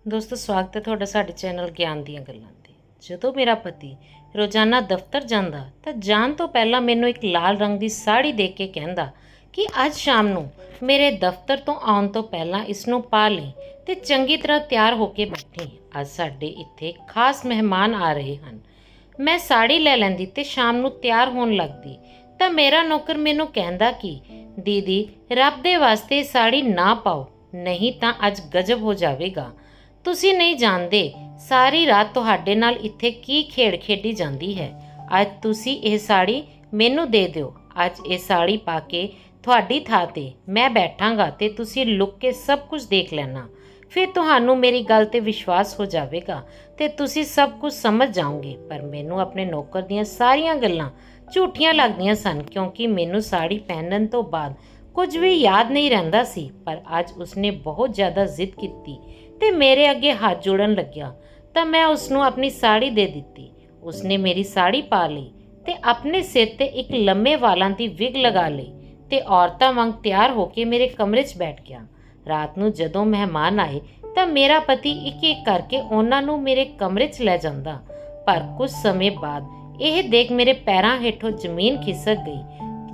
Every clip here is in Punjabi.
ਦੋਸਤੋ ਸਵਾਗਤ ਹੈ ਤੁਹਾਡਾ ਸਾਡੇ ਚੈਨਲ ਗਿਆਨ ਦੀਆਂ ਗੱਲਾਂ ਤੇ। ਜਦੋਂ ਮੇਰਾ ਪਤੀ ਰੋਜ਼ਾਨਾ ਦਫ਼ਤਰ ਜਾਂਦਾ ਤਾਂ ਜਾਣ ਤੋਂ ਪਹਿਲਾਂ ਮੈਨੂੰ ਇੱਕ ਲਾਲ ਰੰਗ ਦੀ ਸਾੜੀ ਦੇ ਕੇ ਕਹਿੰਦਾ ਕਿ ਅੱਜ ਸ਼ਾਮ ਨੂੰ ਮੇਰੇ ਦਫ਼ਤਰ ਤੋਂ ਆਉਣ ਤੋਂ ਪਹਿਲਾਂ ਇਸ ਨੂੰ ਪਾ ਲਈ ਤੇ ਚੰਗੀ ਤਰ੍ਹਾਂ ਤਿਆਰ ਹੋ ਕੇ ਬੈਠੀ। ਅੱਜ ਸਾਡੇ ਇੱਥੇ ਖਾਸ ਮਹਿਮਾਨ ਆ ਰਹੇ ਹਨ। ਮੈਂ ਸਾੜੀ ਲੈ ਲੈਂਦੀ ਤੇ ਸ਼ਾਮ ਨੂੰ ਤਿਆਰ ਹੋਣ ਲੱਗਦੀ ਤਾਂ ਮੇਰਾ ਨੌਕਰ ਮੈਨੂੰ ਕਹਿੰਦਾ ਕਿ ਦੀਦੀ ਰੱਬ ਦੇ ਵਾਸਤੇ ਸਾੜੀ ਨਾ ਪਾਓ, ਨਹੀਂ ਤਾਂ ਅੱਜ ਗਜਬ ਹੋ ਜਾਵੇਗਾ। ਤੁਸੀਂ ਨਹੀਂ ਜਾਣਦੇ ਸਾਰੀ ਰਾਤ ਤੁਹਾਡੇ ਨਾਲ ਇੱਥੇ ਕੀ ਖੇਡ ਖੇਡੀ ਜਾਂਦੀ ਹੈ। ਅੱਜ ਤੁਸੀਂ ਇਹ ਸਾੜੀ ਮੈਨੂੰ ਦੇ ਦਿਓ। ਅੱਜ ਇਹ ਸਾੜੀ ਪਾ ਕੇ ਤੁਹਾਡੀ ਥਾਂ 'ਤੇ ਮੈਂ ਬੈਠਾਂਗਾ ਤੇ ਤੁਸੀਂ ਲੁੱਕ ਕੇ ਸਭ ਕੁਝ ਦੇਖ ਲੈਣਾ। ਫਿਰ ਤੁਹਾਨੂੰ ਮੇਰੀ ਗੱਲ 'ਤੇ ਵਿਸ਼ਵਾਸ ਹੋ ਜਾਵੇਗਾ ਤੇ ਤੁਸੀਂ ਸਭ ਕੁਝ ਸਮਝ ਜਾਓਗੇ। ਪਰ ਮੈਨੂੰ ਆਪਣੇ ਨੌਕਰ ਦੀਆਂ ਸਾਰੀਆਂ ਗੱਲਾਂ ਝੂਠੀਆਂ ਲੱਗਦੀਆਂ ਸਨ, ਕਿਉਂਕਿ ਮੈਨੂੰ ਸਾੜੀ ਪਹਿਨਣ ਤੋਂ ਬਾਅਦ ਕੁਝ ਵੀ ਯਾਦ ਨਹੀਂ ਰਹਿੰਦਾ ਸੀ। ਪਰ ਅੱਜ ਉਸਨੇ ਬਹੁਤ ਜ਼ਿਆਦਾ ਜ਼ਿੱਦ ਕੀਤੀ ਤੇ ਮੇਰੇ ਅੱਗੇ ਹੱਥ ਜੋੜਨ ਲੱਗਿਆ ਤਾਂ ਮੈਂ ਉਸਨੂੰ ਆਪਣੀ ਸਾੜੀ ਦੇ ਦਿੱਤੀ। ਉਸਨੇ ਮੇਰੀ ਸਾੜੀ ਪਾ ਲਈ ਤੇ ਆਪਣੇ ਸਿਰ ਤੇ ਇੱਕ ਲੰਮੇ ਵਾਲਾਂ ਦੀ ਵਿਗ ਲਗਾ ਲਈ ਤੇ ਔਰਤਾਂ ਵਾਂਗ ਤਿਆਰ ਹੋ ਕੇ ਮੇਰੇ ਕਮਰੇ 'ਚ ਬੈਠ ਗਿਆ। ਰਾਤ ਨੂੰ ਜਦੋਂ ਮਹਿਮਾਨ ਆਏ ਤਾਂ ਮੇਰਾ ਪਤੀ ਇੱਕ ਇੱਕ ਕਰਕੇ ਉਹਨਾਂ ਨੂੰ ਮੇਰੇ ਕਮਰੇ 'ਚ ਲੈ ਜਾਂਦਾ। ਪਰ ਕੁਝ ਸਮੇਂ ਬਾਅਦ ਇਹ ਦੇਖ ਮੇਰੇ ਪੈਰਾਂ ਹੇਠੋਂ ਜ਼ਮੀਨ ਖਿਸਕ ਗਈ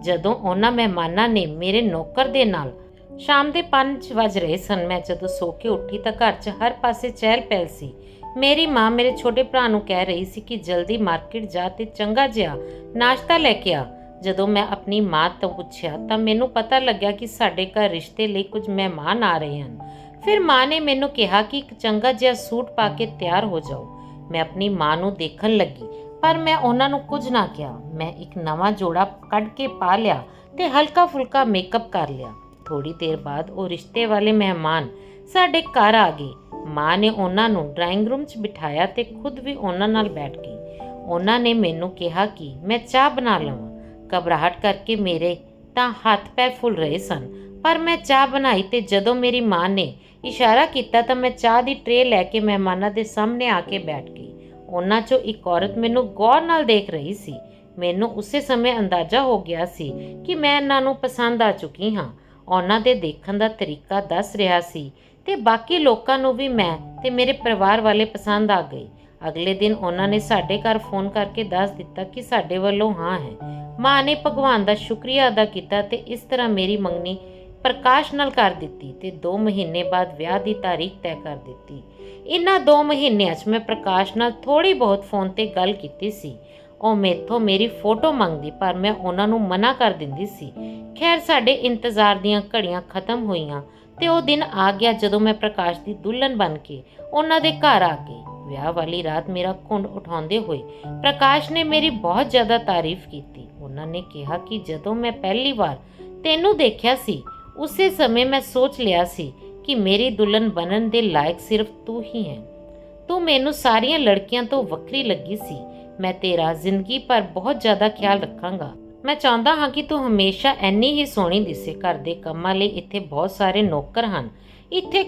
ਜਦੋਂ ਉਹਨਾਂ ਮਹਿਮਾਨਾਂ ਨੇ ਮੇਰੇ ਨੌਕਰ ਦੇ ਨਾਲ ਸ਼ਾਮ ਦੇ 5 ਵੱਜ ਰਹੇ ਸਨ। ਮੈਂ ਜਦੋਂ ਸੋ ਕੇ ਉੱਠੀ ਤਾਂ ਘਰ 'ਚ ਹਰ ਪਾਸੇ ਚਹਿਲ ਪਹਿਲ ਸੀ। ਮੇਰੀ ਮਾਂ ਮੇਰੇ ਛੋਟੇ ਭਰਾ ਨੂੰ ਕਹਿ ਰਹੀ ਸੀ ਕਿ ਜਲਦੀ ਮਾਰਕੀਟ ਜਾ ਤੇ ਚੰਗਾ ਜਿਹਾ ਨਾਸ਼ਤਾ ਲੈ ਕੇ ਆ। ਜਦੋਂ ਮੈਂ ਆਪਣੀ ਮਾਂ ਤੋਂ ਪੁੱਛਿਆ ਤਾਂ ਮੈਨੂੰ ਪਤਾ ਲੱਗਿਆ ਕਿ ਸਾਡੇ ਘਰ ਰਿਸ਼ਤੇ ਲਈ ਕੁਝ ਮਹਿਮਾਨ ਆ ਰਹੇ ਹਨ। ਫਿਰ ਮਾਂ ਨੇ ਮੈਨੂੰ ਕਿਹਾ ਕਿ ਇੱਕ ਚੰਗਾ ਜਿਹਾ ਸੂਟ ਪਾ ਕੇ ਤਿਆਰ ਹੋ ਜਾਓ। ਮੈਂ ਆਪਣੀ ਮਾਂ ਨੂੰ ਦੇਖਣ ਲੱਗੀ ਪਰ ਮੈਂ ਉਹਨਾਂ ਨੂੰ ਕੁਝ ਨਾ ਕਿਹਾ। ਮੈਂ ਇੱਕ ਨਵਾਂ ਜੋੜਾ ਕੱਢ ਕੇ ਪਾ ਲਿਆ ਤੇ ਹਲਕਾ ਫੁਲਕਾ ਮੇਕਅਪ ਕਰ ਲਿਆ। ਥੋੜੀ ਦੇਰ ਬਾਅਦ ਉਹ ਰਿਸ਼ਤੇ ਵਾਲੇ ਮਹਿਮਾਨ ਸਾਡੇ ਘਰ ਆ ਗਏ। ਮਾਂ ਨੇ ਉਹਨਾਂ ਨੂੰ ਡਰਾਇੰਗ ਰੂਮ 'ਚ ਬਿਠਾਇਆ ਤੇ ਖੁਦ ਵੀ ਉਹਨਾਂ ਨਾਲ ਬੈਠ ਗਈ। ਉਹਨਾਂ ਨੇ ਮੈਨੂੰ ਕਿਹਾ ਕਿ ਮੈਂ ਚਾਹ ਬਣਾ ਲਵਾਂ। ਘਬਰਾਹਟ ਕਰਕੇ ਮੇਰੇ ਤਾਂ ਹੱਥ ਪੈਰ ਫੁੱਲ ਰਹੇ ਸਨ, ਪਰ ਮੈਂ ਚਾਹ ਬਣਾਈ ਤੇ ਜਦੋਂ ਮੇਰੀ ਮਾਂ ਨੇ ਇਸ਼ਾਰਾ ਕੀਤਾ ਤਾਂ ਮੈਂ ਚਾਹ ਦੀ ਟਰੇ ਲੈ ਕੇ ਮਹਿਮਾਨਾਂ ਦੇ ਸਾਹਮਣੇ ਆ ਕੇ ਬੈਠ ਗਈ। ਉਹਨਾਂ 'ਚੋਂ ਇੱਕ ਔਰਤ ਮੈਨੂੰ ਗੌਰ ਨਾਲ ਦੇਖ ਰਹੀ ਸੀ। ਮੈਨੂੰ ਉਸੇ ਸਮੇਂ ਅੰਦਾਜ਼ਾ ਹੋ ਗਿਆ ਸੀ ਕਿ ਮੈਂ ਇਹਨਾਂ ਨੂੰ ਪਸੰਦ ਆ ਚੁੱਕੀ ਹਾਂ। ਉਹਨਾਂ ਦੇ ਦੇਖਣ ਦਾ ਤਰੀਕਾ ਦੱਸ ਰਿਹਾ ਸੀ ਤੇ ਬਾਕੀ ਲੋਕਾਂ ਨੂੰ ਵੀ ਮੈਂ ਤੇ ਮੇਰੇ ਪਰਿਵਾਰ ਵਾਲੇ ਪਸੰਦ ਆ ਗਏ। ਅਗਲੇ ਦਿਨ ਉਹਨਾਂ ਨੇ ਸਾਡੇ ਘਰ ਫੋਨ ਕਰਕੇ ਦੱਸ ਦਿੱਤਾ ਕਿ ਸਾਡੇ ਵੱਲੋਂ ਹਾਂ ਹੈ। ਮਾਂ ਨੇ ਭਗਵਾਨ ਦਾ ਸ਼ੁਕਰੀਆ ਅਦਾ ਕੀਤਾ ਤੇ ਇਸ ਤਰ੍ਹਾਂ ਮੇਰੀ ਮੰਗਣੀ ਪ੍ਰਕਾਸ਼ ਨਾਲ ਕਰ ਦਿੱਤੀ ਤੇ 2 ਮਹੀਨੇ ਬਾਅਦ ਵਿਆਹ ਦੀ ਤਾਰੀਖ ਤੈਅ ਕਰ ਦਿੱਤੀ। ਇਹਨਾਂ 2 ਮਹੀਨਿਆਂ 'ਚ ਮੈਂ ਪ੍ਰਕਾਸ਼ ਨਾਲ ਥੋੜੀ ਬਹੁਤ ਫੋਨ ਤੇ ਗੱਲ ਕੀਤੀ ਸੀ। ਉਹ ਮੈਥੋਂ ਮੇਰੀ ਫੋਟੋ ਮੰਗਦੀ ਪਰ ਮੈਂ ਉਹਨਾਂ ਨੂੰ ਮਨਾ ਕਰ ਦਿੰਦੀ ਸੀ। ਖੈਰ ਸਾਡੇ ਇੰਤਜ਼ਾਰ ਦੀਆਂ ਘੜੀਆਂ ਖਤਮ ਹੋਈਆਂ ਤੇ ਉਹ ਦਿਨ ਆ ਗਿਆ ਜਦੋਂ ਮੈਂ ਪ੍ਰਕਾਸ਼ ਦੀ ਦੁਲਹਨ ਬਣ ਕੇ ਉਹਨਾਂ ਦੇ ਘਰ ਆ ਗਈ। ਵਿਆਹ ਵਾਲੀ ਰਾਤ ਮੇਰਾ ਘੁੰਡ ਉਠਾਉਂਦੇ ਹੋਏ ਪ੍ਰਕਾਸ਼ ਨੇ ਮੇਰੀ ਬਹੁਤ ਜ਼ਿਆਦਾ ਤਾਰੀਫ ਕੀਤੀ। ਉਹਨਾਂ ਨੇ ਕਿਹਾ ਕਿ ਜਦੋਂ ਮੈਂ ਪਹਿਲੀ ਵਾਰ ਤੈਨੂੰ ਦੇਖਿਆ ਸੀ ਉਸੇ ਸਮੇਂ ਮੈਂ ਸੋਚ ਲਿਆ ਸੀ ਕਿ ਮੇਰੀ ਦੁਲਹਨ ਬਣਨ ਦੇ ਲਾਇਕ ਸਿਰਫ ਤੂੰ ਹੀ ਹੈ। ਤੂੰ ਮੈਨੂੰ ਸਾਰੀਆਂ ਲੜਕੀਆਂ ਤੋਂ ਵੱਖਰੀ ਲੱਗੀ ਸੀ। ਮੈਂ ਤੇਰਾ ਜ਼ਿੰਦਗੀ ਭਰ ਬਹੁਤ ਜ਼ਿਆਦਾ ਖਿਆਲ ਰੱਖਾਂਗਾ। ਮੈਂ ਚਾਹੁੰਦਾ ਹਾਂ ਕਿ ਤੂੰ ਹਮੇਸ਼ਾ ਇੰਨੀ ਹੀ ਸੋਹਣੀ ਦਿਸੇ। ਘਰ ਦੇ ਕੰਮਾਂ ਲਈ ਇੱਥੇ ਬਹੁਤ ਸਾਰੇ ਨੌਕਰ ਹਨ। ਇੱਥੇ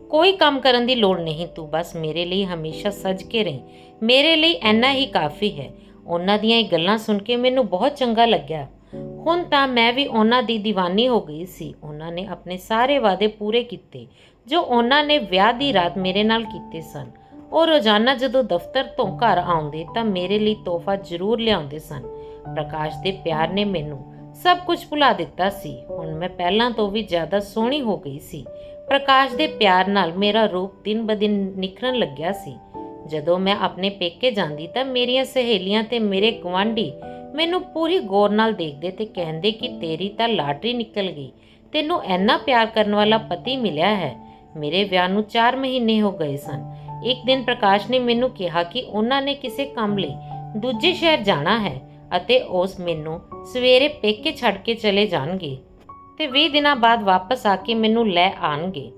ਕੋਈ ਕੰਮ ਕਰਨ ਦੀ ਲੋੜ ਨਹੀਂ। ਤੂੰ ਬਸ ਮੇਰੇ ਲਈ ਹਮੇਸ਼ਾ ਸਜ ਕੇ ਰਹੀਂ। ਮੇਰੇ ਲਈ ਇੰਨਾ ਹੀ ਕਾਫੀ ਹੈ। ਉਹਨਾਂ ਦੀਆਂ ਇਹ ਗੱਲਾਂ ਸੁਣ ਕੇ ਮੈਨੂੰ ਬਹੁਤ ਚੰਗਾ ਲੱਗਿਆ। ਹੁਣ ਤਾਂ ਮੈਂ ਵੀ ਉਹਨਾਂ ਦੀ دیਵਾਨੀ ਹੋ ਗਈ ਸੀ। ਉਹਨਾਂ ਨੇ ਆਪਣੇ ਸਾਰੇ ਵਾਅਦੇ ਪੂਰੇ ਕੀਤੇ ਜੋ ਉਹਨਾਂ ਨੇ ਵਿਆਹ ਦੀ ਰਾਤ ਮੇਰੇ ਨਾਲ ਕੀਤੇ ਸਨ। ਉਹ ਰੋਜ਼ਾਨਾ ਜਦੋਂ ਦਫ਼ਤਰ ਤੋਂ ਘਰ ਆਉਂਦੇ ਤਾਂ ਮੇਰੇ ਲਈ ਤੋਹਫਾ ਜ਼ਰੂਰ ਲਿਆਉਂਦੇ ਸਨ। ਪ੍ਰਕਾਸ਼ ਦੇ ਪਿਆਰ ਨੇ ਮੈਨੂੰ ਸਭ ਕੁਝ ਭੁਲਾ ਦਿੱਤਾ ਸੀ। ਹੁਣ ਮੈਂ ਪਹਿਲਾਂ ਤੋਂ ਵੀ ਜ਼ਿਆਦਾ ਸੋਹਣੀ ਹੋ ਗਈ ਸੀ। ਪ੍ਰਕਾਸ਼ ਦੇ ਪਿਆਰ ਨਾਲ ਮੇਰਾ ਰੂਪ ਦਿਨ ਬ ਦਿਨ ਨਿਖਰਨ ਲੱਗਿਆ ਸੀ। ਜਦੋਂ ਮੈਂ ਆਪਣੇ ਪੇਕੇ ਜਾਂਦੀ ਤਾਂ ਮੇਰੀਆਂ ਸਹੇਲੀਆਂ ਤੇ ਮੇਰੇ ਗੁਆਂਢੀ ਮੈਨੂੰ ਪੂਰੀ ਗੌਰ ਨਾਲ ਦੇਖਦੇ ਤੇ ਕਹਿੰਦੇ ਕਿ ਤੇਰੀ ਤਾਂ ਲਾਟਰੀ ਨਿਕਲ ਗਈ, ਤੈਨੂੰ ਇੰਨਾ ਪਿਆਰ ਕਰਨ ਵਾਲਾ ਪਤੀ ਮਿਲਿਆ ਹੈ। ਮੇਰੇ ਵਿਆਹ ਨੂੰ 4 ਮਹੀਨੇ ਹੋ ਗਏ ਸਨ। ਇੱਕ ਦਿਨ ਪ੍ਰਕਾਸ਼ ਨੇ ਮੈਨੂੰ ਕਿਹਾ ਕਿ ਉਹਨਾਂ ਨੇ ਕਿਸੇ ਕੰਮ ਲਈ ਦੂਜੇ ਸ਼ਹਿਰ ਜਾਣਾ ਹੈ ਅਤੇ ਉਸ ਮੈਨੂੰ ਸਵੇਰੇ ਪੇਕੇ ਛੱਡ ਕੇ ਚਲੇ ਜਾਣਗੇ ਤੇ 20 ਦਿਨਾਂ ਬਾਅਦ ਵਾਪਸ ਆ ਕੇ ਮੈਨੂੰ ਲੈ ਆਣਗੇ।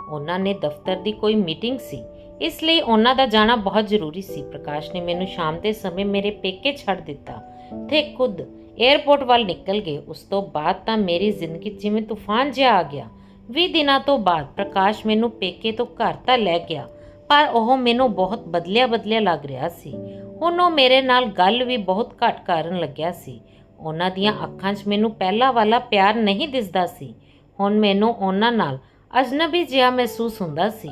ਉਹਨਾਂ ਨੇ ਦਫ਼ਤਰ ਦੀ ਕੋਈ ਮੀਟਿੰਗ ਸੀ, ਇਸ ਲਈ ਉਹਨਾਂ ਦਾ ਜਾਣਾ ਬਹੁਤ ਜ਼ਰੂਰੀ ਸੀ। ਪ੍ਰਕਾਸ਼ ਨੇ ਮੈਨੂੰ ਸ਼ਾਮ ਦੇ ਸਮੇਂ ਮੇਰੇ ਪੇਕੇ ਛੱਡ ਦਿੱਤਾ ਤੇ ਖੁਦ ਏਅਰਪੋਰਟ ਵੱਲ ਨਿਕਲ ਗਏ। ਉਸ ਤੋਂ ਬਾਅਦ ਤਾਂ ਮੇਰੀ ਜ਼ਿੰਦਗੀ ਜਿਵੇਂ ਤੂਫਾਨ ਜਿਹਾ ਆ ਗਿਆ। 20 ਦਿਨਾਂ ਤੋਂ ਬਾਅਦ ਪ੍ਰਕਾਸ਼ ਮੈਨੂੰ ਪੇਕੇ ਤੋਂ ਘਰ ਤਾਂ ਲੈ ਗਿਆ, ਪਰ ਉਹ ਮੈਨੂੰ ਬਹੁਤ ਬਦਲਿਆ ਲੱਗ ਰਿਹਾ ਸੀ। ਹੁਣ ਉਹ ਮੇਰੇ ਨਾਲ ਗੱਲ ਵੀ ਬਹੁਤ ਘੱਟ ਕਰਨ ਲੱਗਿਆ ਸੀ। ਉਹਨਾਂ ਦੀਆਂ ਅੱਖਾਂ 'ਚ ਮੈਨੂੰ ਪਹਿਲਾਂ ਵਾਲਾ ਪਿਆਰ ਨਹੀਂ ਦਿਸਦਾ ਸੀ। ਹੁਣ ਮੈਨੂੰ ਉਹਨਾਂ ਨਾਲ ਅਜਨਬੀ ਜਿਹਾ ਮਹਿਸੂਸ ਹੁੰਦਾ ਸੀ।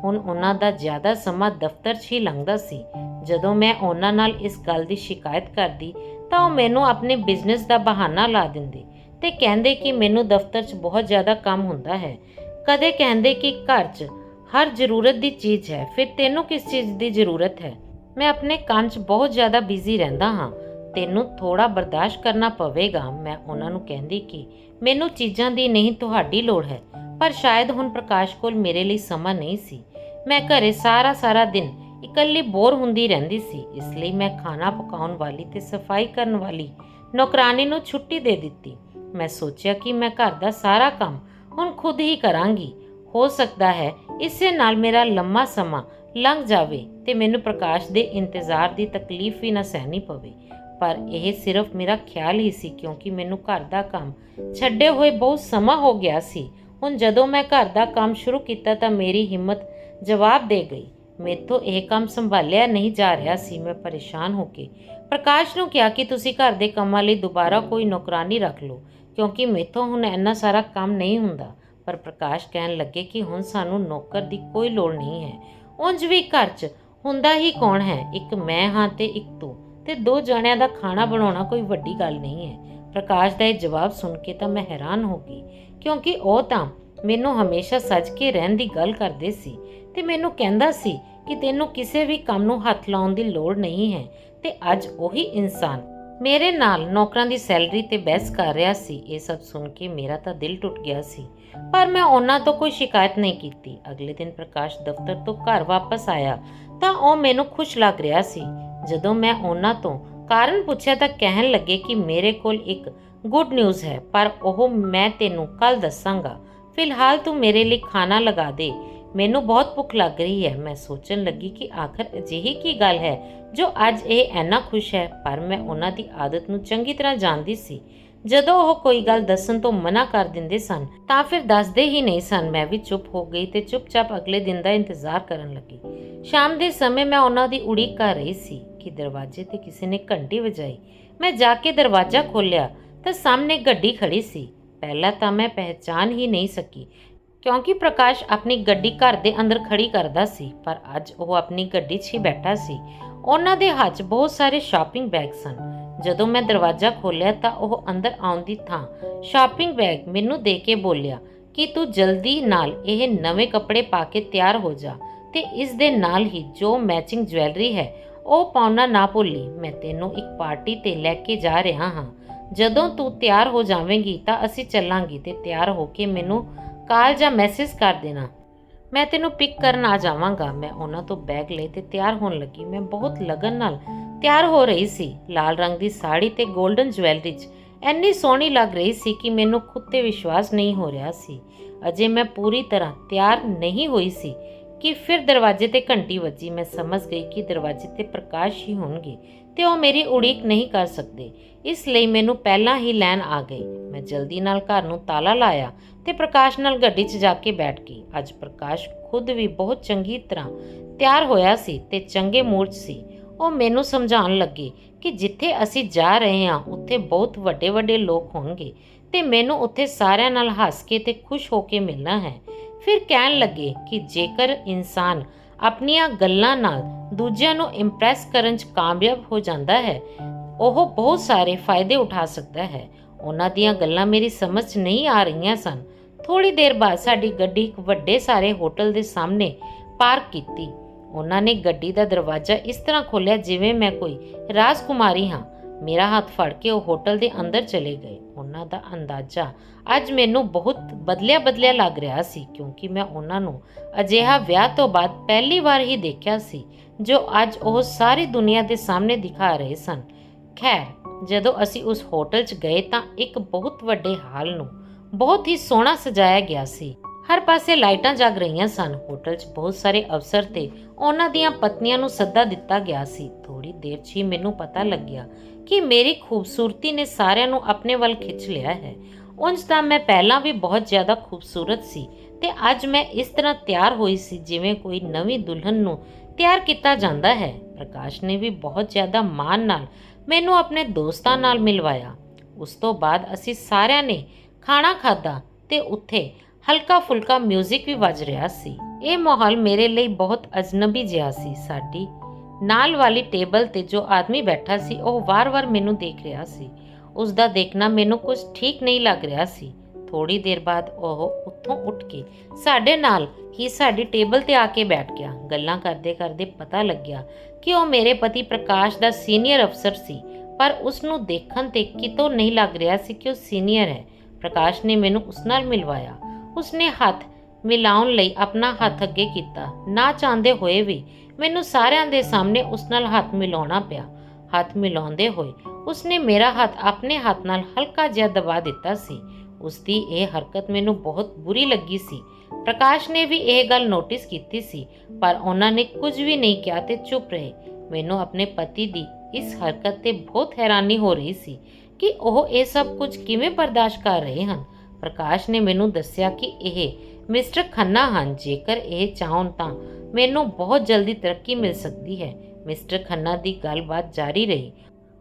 ਹੁਣ ਉਹਨਾਂ ਦਾ ਜ਼ਿਆਦਾ ਸਮਾਂ ਦਫ਼ਤਰ 'ਚ ਹੀ ਲੰਘਦਾ ਸੀ। ਜਦੋਂ ਮੈਂ ਉਹਨਾਂ ਨਾਲ ਇਸ ਗੱਲ ਦੀ ਸ਼ਿਕਾਇਤ ਕਰਦੀ ਤਾਂ ਉਹ ਮੈਨੂੰ ਆਪਣੇ ਬਿਜ਼ਨਸ ਦਾ ਬਹਾਨਾ ਲਾ ਦਿੰਦੇ ਤੇ ਕਹਿੰਦੇ ਕਿ ਮੈਨੂੰ ਦਫ਼ਤਰ 'ਚ ਬਹੁਤ ਜ਼ਿਆਦਾ ਕੰਮ ਹੁੰਦਾ ਹੈ। ਕਦੇ ਕਹਿੰਦੇ ਕਿ ਘਰ 'ਚ ਹਰ ਜ਼ਰੂਰਤ ਦੀ ਚੀਜ਼ ਹੈ, ਫਿਰ ਤੈਨੂੰ ਕਿਸ ਚੀਜ਼ ਦੀ ਜ਼ਰੂਰਤ ਹੈ? ਮੈਂ ਆਪਣੇ ਕੰਮ 'ਚ ਬਹੁਤ ਜ਼ਿਆਦਾ ਬਿਜ਼ੀ ਰਹਿੰਦਾ ਹਾਂ, ਤੈਨੂੰ ਥੋੜ੍ਹਾ ਬਰਦਾਸ਼ਤ ਕਰਨਾ ਪਵੇਗਾ। ਮੈਂ ਉਹਨਾਂ ਨੂੰ ਕਹਿੰਦੀ ਕਿ ਮੈਨੂੰ ਚੀਜ਼ਾਂ ਦੀ ਨਹੀਂ ਤੁਹਾਡੀ ਲੋੜ ਹੈ, ਪਰ ਸ਼ਾਇਦ ਹੁਣ ਪ੍ਰਕਾਸ਼ ਕੋਲ ਮੇਰੇ ਲਈ ਸਮਾਂ ਨਹੀਂ ਸੀ। ਮੈਂ ਘਰੇ ਸਾਰਾ ਦਿਨ ਇਕੱਲੀ ਬੋਰ ਹੁੰਦੀ ਰਹਿੰਦੀ ਸੀ, ਇਸ ਲਈ ਮੈਂ ਖਾਣਾ ਪਕਾਉਣ ਵਾਲੀ ਤੇ ਸਫਾਈ ਕਰਨ ਵਾਲੀ ਨੌਕਰਾਨੀ ਨੂੰ ਛੁੱਟੀ ਦੇ ਦਿੱਤੀ। ਮੈਂ ਸੋਚਿਆ ਕਿ ਮੈਂ ਘਰ ਦਾ ਸਾਰਾ ਕੰਮ ਹੁਣ ਖੁਦ ਹੀ ਕਰਾਂਗੀ। ਹੋ ਸਕਦਾ ਹੈ ਇਸੇ ਨਾਲ ਮੇਰਾ ਲੰਮਾ ਸਮਾਂ ਲੰਘ ਜਾਵੇ ਤੇ ਮੈਨੂੰ ਪ੍ਰਕਾਸ਼ ਦੇ ਇੰਤਜ਼ਾਰ ਦੀ ਤਕਲੀਫ ਵੀ ਨਾ ਸਹਿਣੀ ਪਵੇ। ਪਰ ਇਹ ਸਿਰਫ ਮੇਰਾ ਖਿਆਲ ਹੀ ਸੀ, ਕਿਉਂਕਿ ਮੈਨੂੰ ਘਰ ਦਾ ਕੰਮ ਛੱਡੇ ਹੋਏ ਬਹੁਤ ਸਮਾਂ ਹੋ ਗਿਆ ਸੀ। ਹੁਣ ਜਦੋਂ ਮੈਂ ਘਰ ਦਾ ਕੰਮ ਸ਼ੁਰੂ ਕੀਤਾ ਤਾਂ ਮੇਰੀ ਹਿੰਮਤ ਜਵਾਬ ਦੇ ਗਈ। ਮੈਥੋਂ ਇਹ ਕੰਮ ਸੰਭਾਲਿਆ ਨਹੀਂ ਜਾ ਰਿਹਾ ਸੀ। ਮੈਂ ਪਰੇਸ਼ਾਨ ਹੋ ਕੇ ਪ੍ਰਕਾਸ਼ ਨੂੰ ਕਿਹਾ ਕਿ ਤੁਸੀਂ ਘਰ ਦੇ ਕੰਮਾਂ ਲਈ ਦੁਬਾਰਾ ਕੋਈ ਨੌਕਰਾਨੀ ਰੱਖ ਲਓ, ਕਿਉਂਕਿ ਮੈਥੋਂ ਹੁਣ ਇੰਨਾ ਸਾਰਾ ਕੰਮ ਨਹੀਂ ਹੁੰਦਾ। ਪਰ ਪ੍ਰਕਾਸ਼ ਕਹਿਣ ਲੱਗੇ ਕਿ ਹੁਣ ਸਾਨੂੰ ਨੌਕਰ ਦੀ ਕੋਈ ਲੋੜ ਨਹੀਂ ਹੈ। ਉਂਝ ਵੀ ਘਰ 'ਚ ਹੁੰਦਾ ਹੀ ਕੌਣ ਹੈ, ਇੱਕ ਮੈਂ ਹਾਂ ਤੇ ਇੱਕ ਤੂੰ, ਤੇ 2 ਜਣਿਆਂ ਦਾ ਖਾਣਾ ਬਣਾਉਣਾ ਕੋਈ ਵੱਡੀ ਗੱਲ ਨਹੀਂ ਹੈ। ਪ੍ਰਕਾਸ਼ ਦਾ ਇਹ ਜਵਾਬ ਸੁਣ ਕੇ ਤਾਂ ਮੈਂ ਹੈਰਾਨ ਹੋ ਗਈ, ਕਿਉਂਕਿ ਉਹ ਤਾਂ ਮੈਨੂੰ ਹਮੇਸ਼ਾ ਸੱਜ ਕੇ ਰਹਿਣ ਦੀ ਗੱਲ ਕਰਦੇ ਸੀ ਤੇ ਮੈਨੂੰ ਕਹਿੰਦਾ ਸੀ ਕਿ ਤੈਨੂੰ ਕਿਸੇ ਵੀ ਕੰਮ ਨੂੰ ਹੱਥ ਲਾਉਣ ਦੀ ਲੋੜ ਨਹੀਂ ਹੈ। ਤੇ ਅੱਜ ਉਹੀ ਇਨਸਾਨ ਮੇਰੇ ਨਾਲ ਨੌਕਰਾਂ ਦੀ ਸੈਲਰੀ ਤੇ ਬਹਿਸ ਕਰ ਰਿਹਾ ਸੀ। ਇਹ ਸਭ ਸੁਣ ਕੇ ਮੇਰਾ ਤਾਂ ਦਿਲ ਟੁੱਟ ਗਿਆ ਸੀ, ਪਰ ਮੈਂ ਉਹਨਾਂ ਤੋਂ ਕੋਈ ਸ਼ਿਕਾਇਤ ਨਹੀਂ ਕੀਤੀ। ਅਗਲੇ ਦਿਨ ਪ੍ਰਕਾਸ਼ ਦਫ਼ਤਰ ਤੋਂ ਘਰ ਵਾਪਸ ਆਇਆ ਤਾਂ ਉਹ ਮੈਨੂੰ ਖੁਸ਼ ਲੱਗ ਰਿਹਾ ਸੀ। ਜਦੋਂ ਮੈਂ ਉਹਨਾਂ ਤੋਂ ਕਾਰਨ ਪੁੱਛਿਆ ਤਾਂ ਕਹਿਣ ਲੱਗੇ ਕਿ ਮੇਰੇ ਕੋਲ ਇੱਕ ਗੁੱਡ ਨਿਊਜ਼ ਹੈ, ਪਰ ਉਹ ਮੈਂ ਤੈਨੂੰ ਕੱਲ ਦੱਸਾਂਗਾ। ਫਿਲਹਾਲ ਤੂੰ ਮੇਰੇ ਲਈ ਖਾਣਾ ਲਗਾ ਦੇ, ਮੈਨੂੰ ਬਹੁਤ ਭੁੱਖ ਲੱਗ ਰਹੀ ਹੈ। ਮੈਂ ਸੋਚਣ ਲੱਗੀ ਕਿ ਆਖਰ ਅਜਿਹੀ ਕੀ ਗੱਲ ਹੈ ਜੋ ਅੱਜ ਇਹ ਇੰਨਾ ਖੁਸ਼ ਹੈ, ਪਰ ਮੈਂ ਉਹਨਾਂ ਦੀ ਆਦਤ ਨੂੰ ਚੰਗੀ ਤਰ੍ਹਾਂ ਜਾਣਦੀ ਸੀ। ਜਦੋਂ ਉਹ ਕੋਈ ਗੱਲ ਦੱਸਣ ਤੋਂ ਮਨਾ ਕਰ ਦਿੰਦੇ ਸਨ ਤਾਂ ਫਿਰ ਦੱਸਦੇ ਹੀ ਨਹੀਂ ਸਨ। ਮੈਂ ਵੀ ਚੁੱਪ ਹੋ ਗਈ ਤੇ ਚੁੱਪਚਾਪ ਅਗਲੇ ਦਿਨ ਦਾ ਇੰਤਜ਼ਾਰ ਕਰਨ ਲੱਗੀ। ਸ਼ਾਮ ਦੇ ਸਮੇਂ ਮੈਂ ਉਹਨਾਂ ਦੀ ਉਡੀਕ ਕਰ ਰਹੀ ਸੀ ਕਿ ਦਰਵਾਜ਼ੇ ਤੇ ਕਿਸੇ ਨੇ ਘੰਟੀ ਵਜਾਈ। ਮੈਂ ਜਾ ਕੇ ਦਰਵਾਜ਼ਾ ਖੋਲ੍ਹਿਆ ਤਾਂ ਸਾਹਮਣੇ ਗੱਡੀ ਖੜੀ ਸੀ। ਪਹਿਲਾਂ ਤਾਂ ਮੈਂ ਪਹਿਚਾਨ ਹੀ ਨਹੀਂ ਸਕੀ, ਕਿਉਂਕਿ ਪ੍ਰਕਾਸ਼ ਆਪਣੀ ਗੱਡੀ ਘਰ ਦੇ ਅੰਦਰ ਖੜੀ ਕਰਦਾ ਸੀ, ਪਰ ਅੱਜ ਉਹ ਆਪਣੀ ਗੱਡੀ 'ਚ ਹੀ ਬੈਠਾ ਸੀ। ਉਹਨਾਂ ਦੇ ਹੱਥ 'ਚ ਬਹੁਤ ਸਾਰੇ ਸ਼ਾਪਿੰਗ ਬੈਗ ਸਨ। ਜਦੋਂ ਮੈਂ ਦਰਵਾਜ਼ਾ ਖੋਲ੍ਹਿਆ ਤਾਂ ਉਹ ਅੰਦਰ ਆਉਣ ਦੀ ਥਾਂ ਸ਼ਾਪਿੰਗ ਬੈਗ ਮੈਨੂੰ ਦੇ ਕੇ ਬੋਲਿਆ ਕਿ ਤੂੰ ਜਲਦੀ ਨਾਲ ਇਹ ਨਵੇਂ ਕੱਪੜੇ ਪਾ ਕੇ ਤਿਆਰ ਹੋ ਜਾ ਤੇ ਇਸ ਦੇ ਨਾਲ ਹੀ ਜੋ ਮੈਚਿੰਗ ਜਵੈਲਰੀ ਹੈ ਉਹ ਪਾਉਣਾ ਨਾ ਭੁੱਲੀ। ਮੈਂ ਤੈਨੂੰ ਇੱਕ ਪਾਰਟੀ ਤੇ ਲੈ ਕੇ ਜਾ ਰਿਹਾ ਹਾਂ। ਜਦੋਂ ਤੂੰ ਤਿਆਰ ਹੋ ਜਾਵੇਂਗੀ ਤਾਂ ਅਸੀਂ ਚੱਲਾਂਗੇ ਤੇ ਤਿਆਰ ਹੋ ਕੇ ਮੈਨੂੰ ਕਾਲ ਜਾਂ ਮੈਸੇਜ ਕਰ ਦੇਣਾ, ਮੈਂ ਤੈਨੂੰ ਪਿਕ ਕਰਨ ਆ ਜਾਵਾਂਗਾ। ਮੈਂ ਉਹਨਾਂ ਤੋਂ ਬੈਗ ਲਏ ਤੇ ਤਿਆਰ ਹੋਣ ਲੱਗੀ। ਮੈਂ ਬਹੁਤ ਲਗਨ ਨਾਲ ਤਿਆਰ ਹੋ ਰਹੀ ਸੀ। ਲਾਲ ਰੰਗ ਦੀ ਸਾੜੀ ਤੇ 골ਡਨ ਜਵੈਲਰੀ 'ਚ ਇੰਨੀ ਸੋਹਣੀ ਲੱਗ ਰਹੀ ਸੀ ਕਿ ਮੈਨੂੰ ਖੁਦ ਤੇ ਵਿਸ਼ਵਾਸ ਨਹੀਂ ਹੋ ਰਿਹਾ ਸੀ। ਅਜੇ ਮੈਂ ਪੂਰੀ ਤਰ੍ਹਾਂ ਤਿਆਰ ਨਹੀਂ ਹੋਈ ਸੀ ਕਿ ਫਿਰ ਦਰਵਾਜ਼ੇ ਤੇ ਘੰਟੀ ਵੱਜੀ। ਮੈਂ ਸਮਝ ਗਈ ਕਿ ਦਰਵਾਜ਼ੇ ਤੇ ਪ੍ਰਕਾਸ਼ ਹੀ ਹੋਣਗੇ ਤੇ ਉਹ ਮੇਰੀ ਉਡੀਕ ਨਹੀਂ ਕਰ ਸਕਦੇ, ਇਸ ਲਈ ਮੈਨੂੰ ਪਹਿਲਾਂ ਹੀ ਲੈਣ ਆ ਗਏ। ਮੈਂ ਜਲਦੀ ਨਾਲ ਘਰ ਨੂੰ ਤਾਲਾ ਲਾਇਆ ਤੇ ਪ੍ਰਕਾਸ਼ ਨਾਲ ਗੱਡੀ 'ਚ ਜਾ ਕੇ ਬੈਠ ਗਈ। ਅੱਜ ਪ੍ਰਕਾਸ਼ ਖੁਦ ਵੀ ਬਹੁਤ ਚੰਗੀ ਤਰ੍ਹਾਂ ਤਿਆਰ ਹੋਇਆ ਸੀ ਤੇ ਚੰਗੇ ਮੂਡ 'ਚ ਸੀ। ਉਹ ਮੈਨੂੰ ਸਮਝਾਉਣ ਲੱਗੇ ਕਿ ਜਿੱਥੇ ਅਸੀਂ ਜਾ ਰਹੇ ਹਾਂ ਉੱਥੇ ਬਹੁਤ ਵੱਡੇ ਲੋਕ ਹੋਣਗੇ ਤੇ ਮੈਨੂੰ ਉੱਥੇ ਸਾਰਿਆਂ ਨਾਲ ਹੱਸ ਕੇ ਤੇ ਖੁਸ਼ ਹੋ ਕੇ ਮਿਲਣਾ ਹੈ। ਫਿਰ ਕਹਿਣ ਲੱਗੇ ਕਿ ਜੇਕਰ ਇਨਸਾਨ ਆਪਣੀਆਂ ਗੱਲਾਂ ਨਾਲ ਦੂਜਿਆਂ ਨੂੰ ਇੰਪ੍ਰੈਸ ਕਰਨ 'ਚ ਕਾਮਯਾਬ ਹੋ ਜਾਂਦਾ ਹੈ, ਉਹ ਬਹੁਤ ਸਾਰੇ ਫਾਇਦੇ ਉਠਾ ਸਕਦਾ ਹੈ। ਉਹਨਾਂ ਦੀਆਂ ਗੱਲਾਂ ਮੇਰੀ ਸਮਝ 'ਚ ਨਹੀਂ ਆ ਰਹੀਆਂ ਸਨ। ਥੋੜ੍ਹੀ ਦੇਰ ਬਾਅਦ ਸਾਡੀ ਗੱਡੀ ਇੱਕ ਵੱਡੇ ਸਾਰੇ ਹੋਟਲ ਦੇ ਸਾਹਮਣੇ ਪਾਰਕ ਕੀਤੀ। ਉਹਨਾਂ ਨੇ ਗੱਡੀ ਦਾ ਦਰਵਾਜ਼ਾ ਇਸ ਤਰ੍ਹਾਂ ਖੋਲ੍ਹਿਆ ਜਿਵੇਂ ਮੈਂ ਕੋਈ ਰਾਜਕੁਮਾਰੀ ਹਾਂ। ਮੇਰਾ ਹੱਥ ਫੜ ਕੇ ਉਹ ਹੋਟਲ ਦੇ ਅੰਦਰ ਚਲੇ ਗਏ। ਉਹਨਾਂ ਦਾ ਅੰਦਾਜ਼ਾ ਅੱਜ ਮੈਨੂੰ ਬਹੁਤ ਬਦਲਿਆ ਲੱਗ ਰਿਹਾ ਸੀ, ਕਿਉਂਕਿ ਮੈਂ ਉਹਨਾਂ ਨੂੰ ਅਜਿਹਾ ਵਿਆਹ ਤੋਂ ਬਾਅਦ ਪਹਿਲੀ ਵਾਰ ਹੀ ਦੇਖਿਆ ਸੀ ਜੋ ਅੱਜ ਉਹ ਸਾਰੀ ਦੁਨੀਆ ਦੇ ਸਾਹਮਣੇ ਦਿਖਾ ਰਹੇ ਸਨ। ਖੈਰ, ਜਦੋਂ ਅਸੀਂ ਉਸ ਹੋਟਲ 'ਚ ਗਏ ਤਾਂ ਇੱਕ ਬਹੁਤ ਵੱਡੇ ਹਾਲ ਨੂੰ ਬਹੁਤ ਹੀ ਸੋਹਣਾ ਸਜਾਇਆ ਗਿਆ ਸੀ। ਹਰ ਪਾਸੇ ਲਾਈਟਾਂ ਜਗ ਰਹੀਆਂ ਸਨ। ਹੋਟਲ 'ਚ ਬਹੁਤ ਸਾਰੇ ਅਫਸਰ ਤੇ ਉਹਨਾਂ ਦੀਆਂ ਪਤਨੀਆਂ ਨੂੰ ਸੱਦਾ ਦਿੱਤਾ ਗਿਆ ਸੀ। ਥੋੜੀ ਦੇਰ 'ਚ ਹੀ ਮੈਨੂੰ ਪਤਾ ਲੱਗਿਆ ਕਿ ਮੇਰੀ ਖੂਬਸੂਰਤੀ ਨੇ ਸਾਰਿਆਂ ਨੂੰ ਆਪਣੇ ਵੱਲ ਖਿੱਚ ਲਿਆ ਹੈ। ਉਂਝ ਤਾਂ ਮੈਂ ਪਹਿਲਾਂ ਵੀ ਬਹੁਤ ਜ਼ਿਆਦਾ ਖੂਬਸੂਰਤ ਸੀ ਤੇ ਅੱਜ ਮੈਂ ਇਸ ਤਰ੍ਹਾਂ ਤਿਆਰ ਹੋਈ ਸੀ ਜਿਵੇਂ ਕੋਈ ਨਵੀਂ ਦੁਲਹਨ ਨੂੰ ਤਿਆਰ ਕੀਤਾ ਜਾਂਦਾ ਹੈ। ਪ੍ਰਕਾਸ਼ ਨੇ ਵੀ ਬਹੁਤ ਜ਼ਿਆਦਾ ਮਾਣ ਨਾਲ ਮੈਨੂੰ ਆਪਣੇ ਦੋਸਤਾਂ ਨਾਲ ਮਿਲਵਾਇਆ। ਉਸ ਤੋਂ ਬਾਅਦ ਅਸੀਂ ਸਾਰਿਆਂ ਨੇ ਖਾਣਾ ਖਾਧਾ ਤੇ ਉੱਥੇ ਹਲਕਾ ਫੁਲਕਾ ਮਿਊਜ਼ਿਕ ਵੀ ਵੱਜ ਰਿਹਾ ਸੀ। ਇਹ ਮਾਹੌਲ ਮੇਰੇ ਲਈ ਬਹੁਤ ਅਜਨਬੀ ਜਿਹਾ ਸੀ। ਸਾਡੀ ਨਾਲ ਵਾਲੀ ਟੇਬਲ ਤੇ ਜੋ ਆਦਮੀ ਬੈਠਾ ਸੀ ਉਹ ਵਾਰ-ਵਾਰ ਮੈਨੂੰ ਦੇਖ ਰਿਹਾ ਸੀ। ਉਸ ਦਾ ਦੇਖਣਾ ਮੈਨੂੰ ਕੁਝ ਠੀਕ ਨਹੀਂ ਲੱਗ ਰਿਹਾ ਸੀ। ਥੋੜੀ ਦੇਰ ਬਾਅਦ ਉਹ ਉੱਥੋਂ ਉੱਠ ਕੇ ਸਾਡੇ ਨਾਲ ਹੀ ਸਾਡੀ ਟੇਬਲ ਤੇ ਆ ਕੇ ਬੈਠ ਗਿਆ। ਗੱਲਾਂ ਕਰਦੇ ਕਰਦੇ ਪਤਾ ਲੱਗਿਆ ਕਿ ਉਹ ਮੇਰੇ ਪਤੀ ਪ੍ਰਕਾਸ਼ ਦਾ ਸੀਨੀਅਰ ਅਫਸਰ ਸੀ, ਪਰ ਉਸ ਨੂੰ ਦੇਖਣ ਤੇ ਕਿਤੋਂ ਨਹੀਂ ਲੱਗ ਰਿਹਾ ਸੀ ਕਿ ਉਹ ਸੀਨੀਅਰ ਹੈ। ਪ੍ਰਕਾਸ਼ ਨੇ ਮੈਨੂੰ ਉਸ ਨਾਲ ਮਿਲਵਾਇਆ। ਉਸਨੇ ਹੱਥ ਮਿਲਾਉਣ ਲਈ ਆਪਣਾ ਹੱਥ ਅੱਗੇ ਕੀਤਾ। ਨਾ ਚਾਹੁੰਦੇ ਹੋਏ ਵੀ ਮੈਨੂੰ ਸਾਰਿਆਂ ਦੇ ਸਾਹਮਣੇ ਉਸ ਨਾਲ ਹੱਥ ਮਿਲਾਉਣਾ ਪਿਆ। ਹੱਥ ਮਿਲਾਉਂਦੇ ਹੋਏ ਉਸਨੇ ਮੇਰਾ ਹੱਥ ਆਪਣੇ ਹੱਥ ਨਾਲ ਹਲਕਾ ਜਿਹਾ ਦਬਾ ਦਿੱਤਾ ਸੀ। ਉਸਦੀ ਇਹ ਹਰਕਤ ਮੈਨੂੰ ਬਹੁਤ ਬੁਰੀ ਲੱਗੀ ਸੀ। ਪ੍ਰਕਾਸ਼ ਨੇ ਵੀ ਇਹ ਗੱਲ ਨੋਟਿਸ ਕੀਤੀ ਸੀ, ਪਰ ਉਹਨਾਂ ਨੇ ਕੁਝ ਵੀ ਨਹੀਂ ਕਿਹਾ ਤੇ ਚੁੱਪ ਰਹੇ। ਮੈਨੂੰ ਆਪਣੇ ਪਤੀ ਦੀ ਇਸ ਹਰਕਤ ਤੇ ਬਹੁਤ ਹੈਰਾਨੀ ਹੋ ਰਹੀ ਸੀ ਕਿ ਉਹ ਇਹ ਸਭ ਕੁਝ ਕਿਵੇਂ ਬਰਦਾਸ਼ਤ ਕਰ ਰਹੇ ਹਨ। ਪ੍ਰਕਾਸ਼ ਨੇ ਮੈਨੂੰ ਦੱਸਿਆ ਕਿ ਇਹ ਮਿਸਟਰ ਖੰਨਾ ਹਨ। ਜੇਕਰ ਇਹ ਚਾਹਣ ਤਾਂ ਮੈਨੂੰ ਬਹੁਤ ਜਲਦੀ ਤਰੱਕੀ ਮਿਲ ਸਕਦੀ ਹੈ। ਮਿਸਟਰ ਖੰਨਾ ਦੀ ਗੱਲਬਾਤ ਜਾਰੀ ਰਹੀ।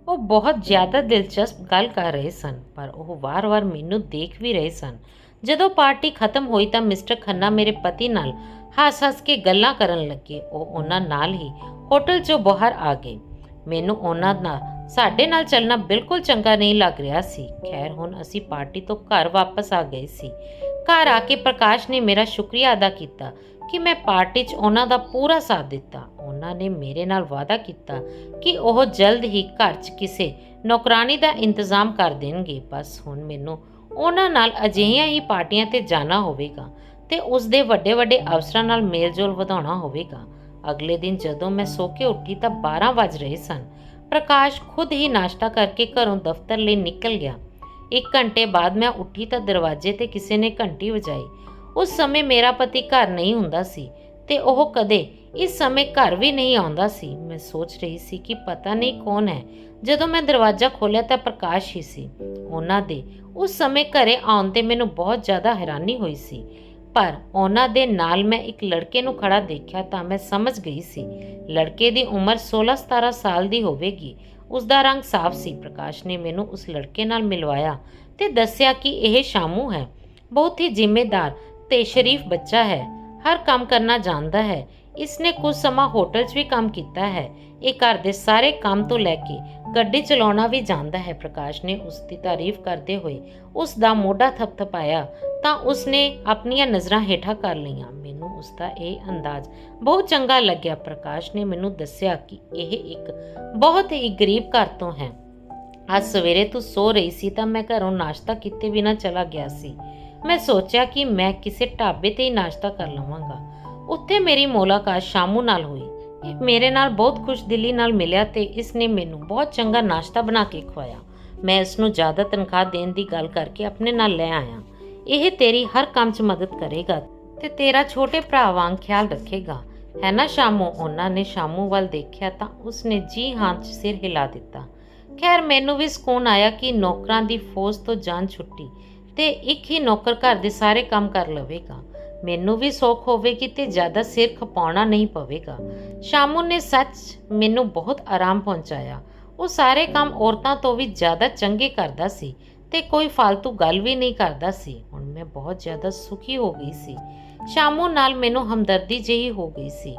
ਉਹ ਬਹੁਤ ਜ਼ਿਆਦਾ ਦਿਲਚਸਪ ਗੱਲ ਕਰ ਰਹੇ ਸਨ, ਪਰ ਉਹ ਵਾਰ-ਵਾਰ ਮੈਨੂੰ ਦੇਖ ਵੀ ਰਹੇ ਸਨ। ਜਦੋਂ ਪਾਰਟੀ ਖਤਮ ਹੋਈ ਤਾਂ ਮਿਸਟਰ ਖੰਨਾ ਮੇਰੇ ਪਤੀ ਨਾਲ ਹੱਸ-ਹੱਸ ਕੇ ਗੱਲਾਂ ਕਰਨ ਲੱਗੇ। ਉਹ ਉਹਨਾਂ ਨਾਲ ਹੀ ਹੋਟਲ 'ਚੋਂ ਬਾਹਰ ਆ ਗਏ। ਮੈਨੂੰ ਉਹਨਾਂ ਨਾਲ ਸਾਡੇ ਨਾਲ ਚੱਲਣਾ ਬਿਲਕੁਲ ਚੰਗਾ ਨਹੀਂ ਲੱਗ ਰਿਹਾ ਸੀ। ਖੈਰ, ਹੁਣ ਅਸੀਂ ਪਾਰਟੀ ਤੋਂ ਘਰ ਵਾਪਸ ਆ ਗਏ ਸੀ। ਘਰ ਆ ਕੇ ਪ੍ਰਕਾਸ਼ ਨੇ ਮੇਰਾ ਸ਼ੁਕਰੀਆ ਅਦਾ ਕੀਤਾ ਕਿ ਮੈਂ ਪਾਰਟੀ 'ਚ ਉਹਨਾਂ ਦਾ ਪੂਰਾ ਸਾਥ ਦਿੱਤਾ। ਉਹਨਾਂ ਨੇ ਮੇਰੇ ਨਾਲ ਵਾਅਦਾ ਕੀਤਾ ਕਿ ਉਹ ਜਲਦ ਹੀ ਘਰ 'ਚ ਕਿਸੇ ਨੌਕਰਾਨੀ ਦਾ ਇੰਤਜ਼ਾਮ ਕਰ ਦੇਣਗੇ। ਬਸ ਹੁਣ ਮੈਨੂੰ ਉਹਨਾਂ ਨਾਲ ਅਜਿਹੀਆਂ ਹੀ ਪਾਰਟੀਆਂ ਤੇ ਜਾਣਾ ਹੋਵੇਗਾ ਤੇ ਉਸ ਦੇ ਵੱਡੇ-ਵੱਡੇ ਅਫਸਰਾਂ ਨਾਲ ਮੇਲ-ਜੋਲ ਵਧਾਉਣਾ ਹੋਵੇਗਾ। ਅਗਲੇ ਦਿਨ ਜਦੋਂ ਮੈਂ ਸੋ ਕੇ ਉੱਠੀ ਤਾਂ 12 ਵੱਜ ਰਹੇ ਸਨ। ਪ੍ਰਕਾਸ਼ ਖੁਦ ਹੀ ਨਾਸ਼ਤਾ ਕਰਕੇ ਘਰੋਂ ਦਫ਼ਤਰ ਲਈ ਨਿਕਲ ਗਿਆ। 1 ਘੰਟੇ ਬਾਅਦ ਮੈਂ ਉੱਠੀ ਤਾਂ ਦਰਵਾਜ਼ੇ ਤੇ ਕਿਸੇ ਨੇ ਘੰਟੀ ਵਜਾਈ। ਉਸ ਸਮੇਂ ਮੇਰਾ ਪਤੀ ਘਰ ਨਹੀਂ ਹੁੰਦਾ ਸੀ ਤੇ ਉਹ ਕਦੇ ਇਸ ਸਮੇਂ ਘਰ ਵੀ ਨਹੀਂ ਆਉਂਦਾ ਸੀ। ਮੈਂ ਸੋਚ ਰਹੀ ਸੀ ਕਿ ਪਤਾ ਨਹੀਂ ਕੌਣ ਹੈ। ਜਦੋਂ ਮੈਂ ਦਰਵਾਜ਼ਾ ਖੋਲ੍ਹਿਆ ਤਾਂ ਪ੍ਰਕਾਸ਼ ਹੀ ਸੀ। ਉਹਨਾਂ ਦੇ ਉਸ ਸਮੇਂ ਘਰੇ ਆਉਣ ਤੇ ਮੈਨੂੰ ਬਹੁਤ ਜ਼ਿਆਦਾ ਹੈਰਾਨੀ ਹੋਈ ਸੀ, ਪਰ ਉਹਨਾਂ ਦੇ ਨਾਲ ਮੈਂ ਇੱਕ ਲੜਕੇ ਨੂੰ ਖੜਾ ਦੇਖਿਆ ਤਾਂ ਮੈਂ ਸਮਝ ਗਈ ਸੀ। ਲੜਕੇ ਦੀ ਉਮਰ 16-17 ਸਾਲ ਦੀ ਹੋਵੇਗੀ। ਉਸ ਦਾ ਰੰਗ ਸਾਫ਼ ਸੀ। ਪ੍ਰਕਾਸ਼ ਨੇ ਮੈਨੂੰ ਉਸ ਲੜਕੇ ਨਾਲ ਮਿਲਵਾਇਆ ਤੇ ਦੱਸਿਆ ਕਿ ਇਹ ਸ਼ਾਮੂ ਹੈ। ਬਹੁਤ ਹੀ ਜ਼ਿੰਮੇਦਾਰ ਤੇ ਸ਼ਰੀਫ ਬੱਚਾ ਹੈ। ਹਰ ਕੰਮ ਕਰਨਾ ਜਾਣਦਾ ਹੈ। ਇਸਨੇ ਕੁਝ ਸਮਾਂ ਹੋਟਲ 'ਚ ਵੀ ਕੰਮ ਕੀਤਾ ਹੈ। ਇਹ ਘਰ ਦੇ ਸਾਰੇ ਕੰਮ ਤੋਂ ਲੈ ਕੇ ਗੱਡੀ ਚਲਾਉਣਾ ਵੀ ਜਾਣਦਾ ਹੈ। ਪ੍ਰਕਾਸ਼ ਨੇ ਉਸ ਦੀ ਤਾਰੀਫ ਕਰਦੇ ਹੋਏ ਉਸ ਦਾ ਮੋਢਾ ਥਪਥਪਾਇਆ ਤਾਂ ਉਸਨੇ ਆਪਣੀਆਂ ਨਜ਼ਰਾਂ ਹੇਠਾਂ ਕਰ ਲਈਆਂ। ਮੈਨੂੰ ਉਸ ਦਾ ਇਹ ਅੰਦਾਜ਼ ਬਹੁਤ ਚੰਗਾ ਲੱਗਿਆ। ਪ੍ਰਕਾਸ਼ ਨੇ ਮੈਨੂੰ ਦੱਸਿਆ ਕਿ ਇਹ ਇੱਕ ਬਹੁਤ ਹੀ ਗਰੀਬ ਘਰ ਤੋਂ ਹੈ। ਅੱਜ ਸਵੇਰੇ ਤੂੰ ਸੋ ਰਹੀ ਸੀ ਤਾਂ ਮੈਂ ਘਰੋਂ ਨਾਸ਼ਤਾ ਕੀਤੇ ਬਿਨਾਂ ਚਲਾ ਗਿਆ ਸੀ। ਮੈਂ ਸੋਚਿਆ ਕਿ ਮੈਂ ਕਿਸੇ ਢਾਬੇ ਤੇ ਹੀ ਨਾਸ਼ਤਾ ਕਰ ਲਵਾਂਗਾ। ਉੱਥੇ ਮੇਰੀ ਮੁਲਾਕਾਤ ਸ਼ਾਮੂ ਨਾਲ ਹੋਈ। ਇਹ ਮੇਰੇ ਨਾਲ ਬਹੁਤ ਖੁਸ਼ਦਿਲੀ ਨਾਲ ਮਿਲਿਆ ਤੇ ਇਸ ਨੇ ਮੈਨੂੰ ਬਹੁਤ ਚੰਗਾ ਨਾਸ਼ਤਾ ਬਣਾ ਕੇ ਖਵਾਇਆ। ਮੈਂ ਇਸ ਨੂੰ ਜ਼ਿਆਦਾ ਤਨਖਾਹ ਦੇਣ ਦੀ ਗੱਲ ਕਰਕੇ ਆਪਣੇ ਨਾਲ ਲੈ ਆਇਆ। ਇਹ ਤੇਰੀ ਹਰ ਕੰਮ 'ਚ ਮਦਦ ਕਰੇਗਾ ਤੇ ਤੇਰਾ ਛੋਟੇ ਭਰਾ ਵਾਂਗ ਖਿਆਲ ਰੱਖੇਗਾ, ਹੈ ਨਾ ਸ਼ਾਮੂ? ਉਹਨਾਂ ਨੇ ਸ਼ਾਮੂ ਵੱਲ ਦੇਖਿਆ ਤਾਂ ਉਸਨੇ ਜੀ ਹਾਂ 'ਚ ਸਿਰ ਹਿਲਾ ਦਿੱਤਾ। ਖੈਰ, ਮੈਨੂੰ ਵੀ ਸਕੂਨ ਆਇਆ ਕਿ ਨੌਕਰਾਂ ਦੀ ਫੌਜ ਤੋਂ ਜਾਨ ਛੁੱਟੀ ਤੇ ਇੱਕ ਹੀ ਨੌਕਰ ਘਰ ਦੇ ਸਾਰੇ ਕੰਮ ਕਰ ਲਵੇਗਾ। ਮੈਨੂੰ ਵੀ ਸੌਖ ਹੋਵੇਗੀ ਤੇ ਜ਼ਿਆਦਾ ਸਿਰ ਖਪਾਉਣਾ ਨਹੀਂ ਪਵੇਗਾ। ਸ਼ਾਮੂ ਨੇ ਸੱਚ ਮੈਨੂੰ ਬਹੁਤ ਆਰਾਮ ਪਹੁੰਚਾਇਆ। ਉਹ ਸਾਰੇ ਕੰਮ ਔਰਤਾਂ ਤੋਂ ਵੀ ਜ਼ਿਆਦਾ ਚੰਗੇ ਕਰਦਾ ਸੀ ਤੇ ਕੋਈ ਫालतू ਗੱਲ ਵੀ ਨਹੀਂ ਕਰਦਾ ਸੀ। ਹੁਣ ਮੈਂ ਬਹੁਤ ਜ਼ਿਆਦਾ ਸੁਖੀ ਹੋ ਗਈ ਸੀ। ਸ਼ਾਮੂ ਨਾਲ ਮੈਨੂੰ ਹਮਦਰਦੀ ਜਿਹੀ ਹੋ ਗਈ ਸੀ।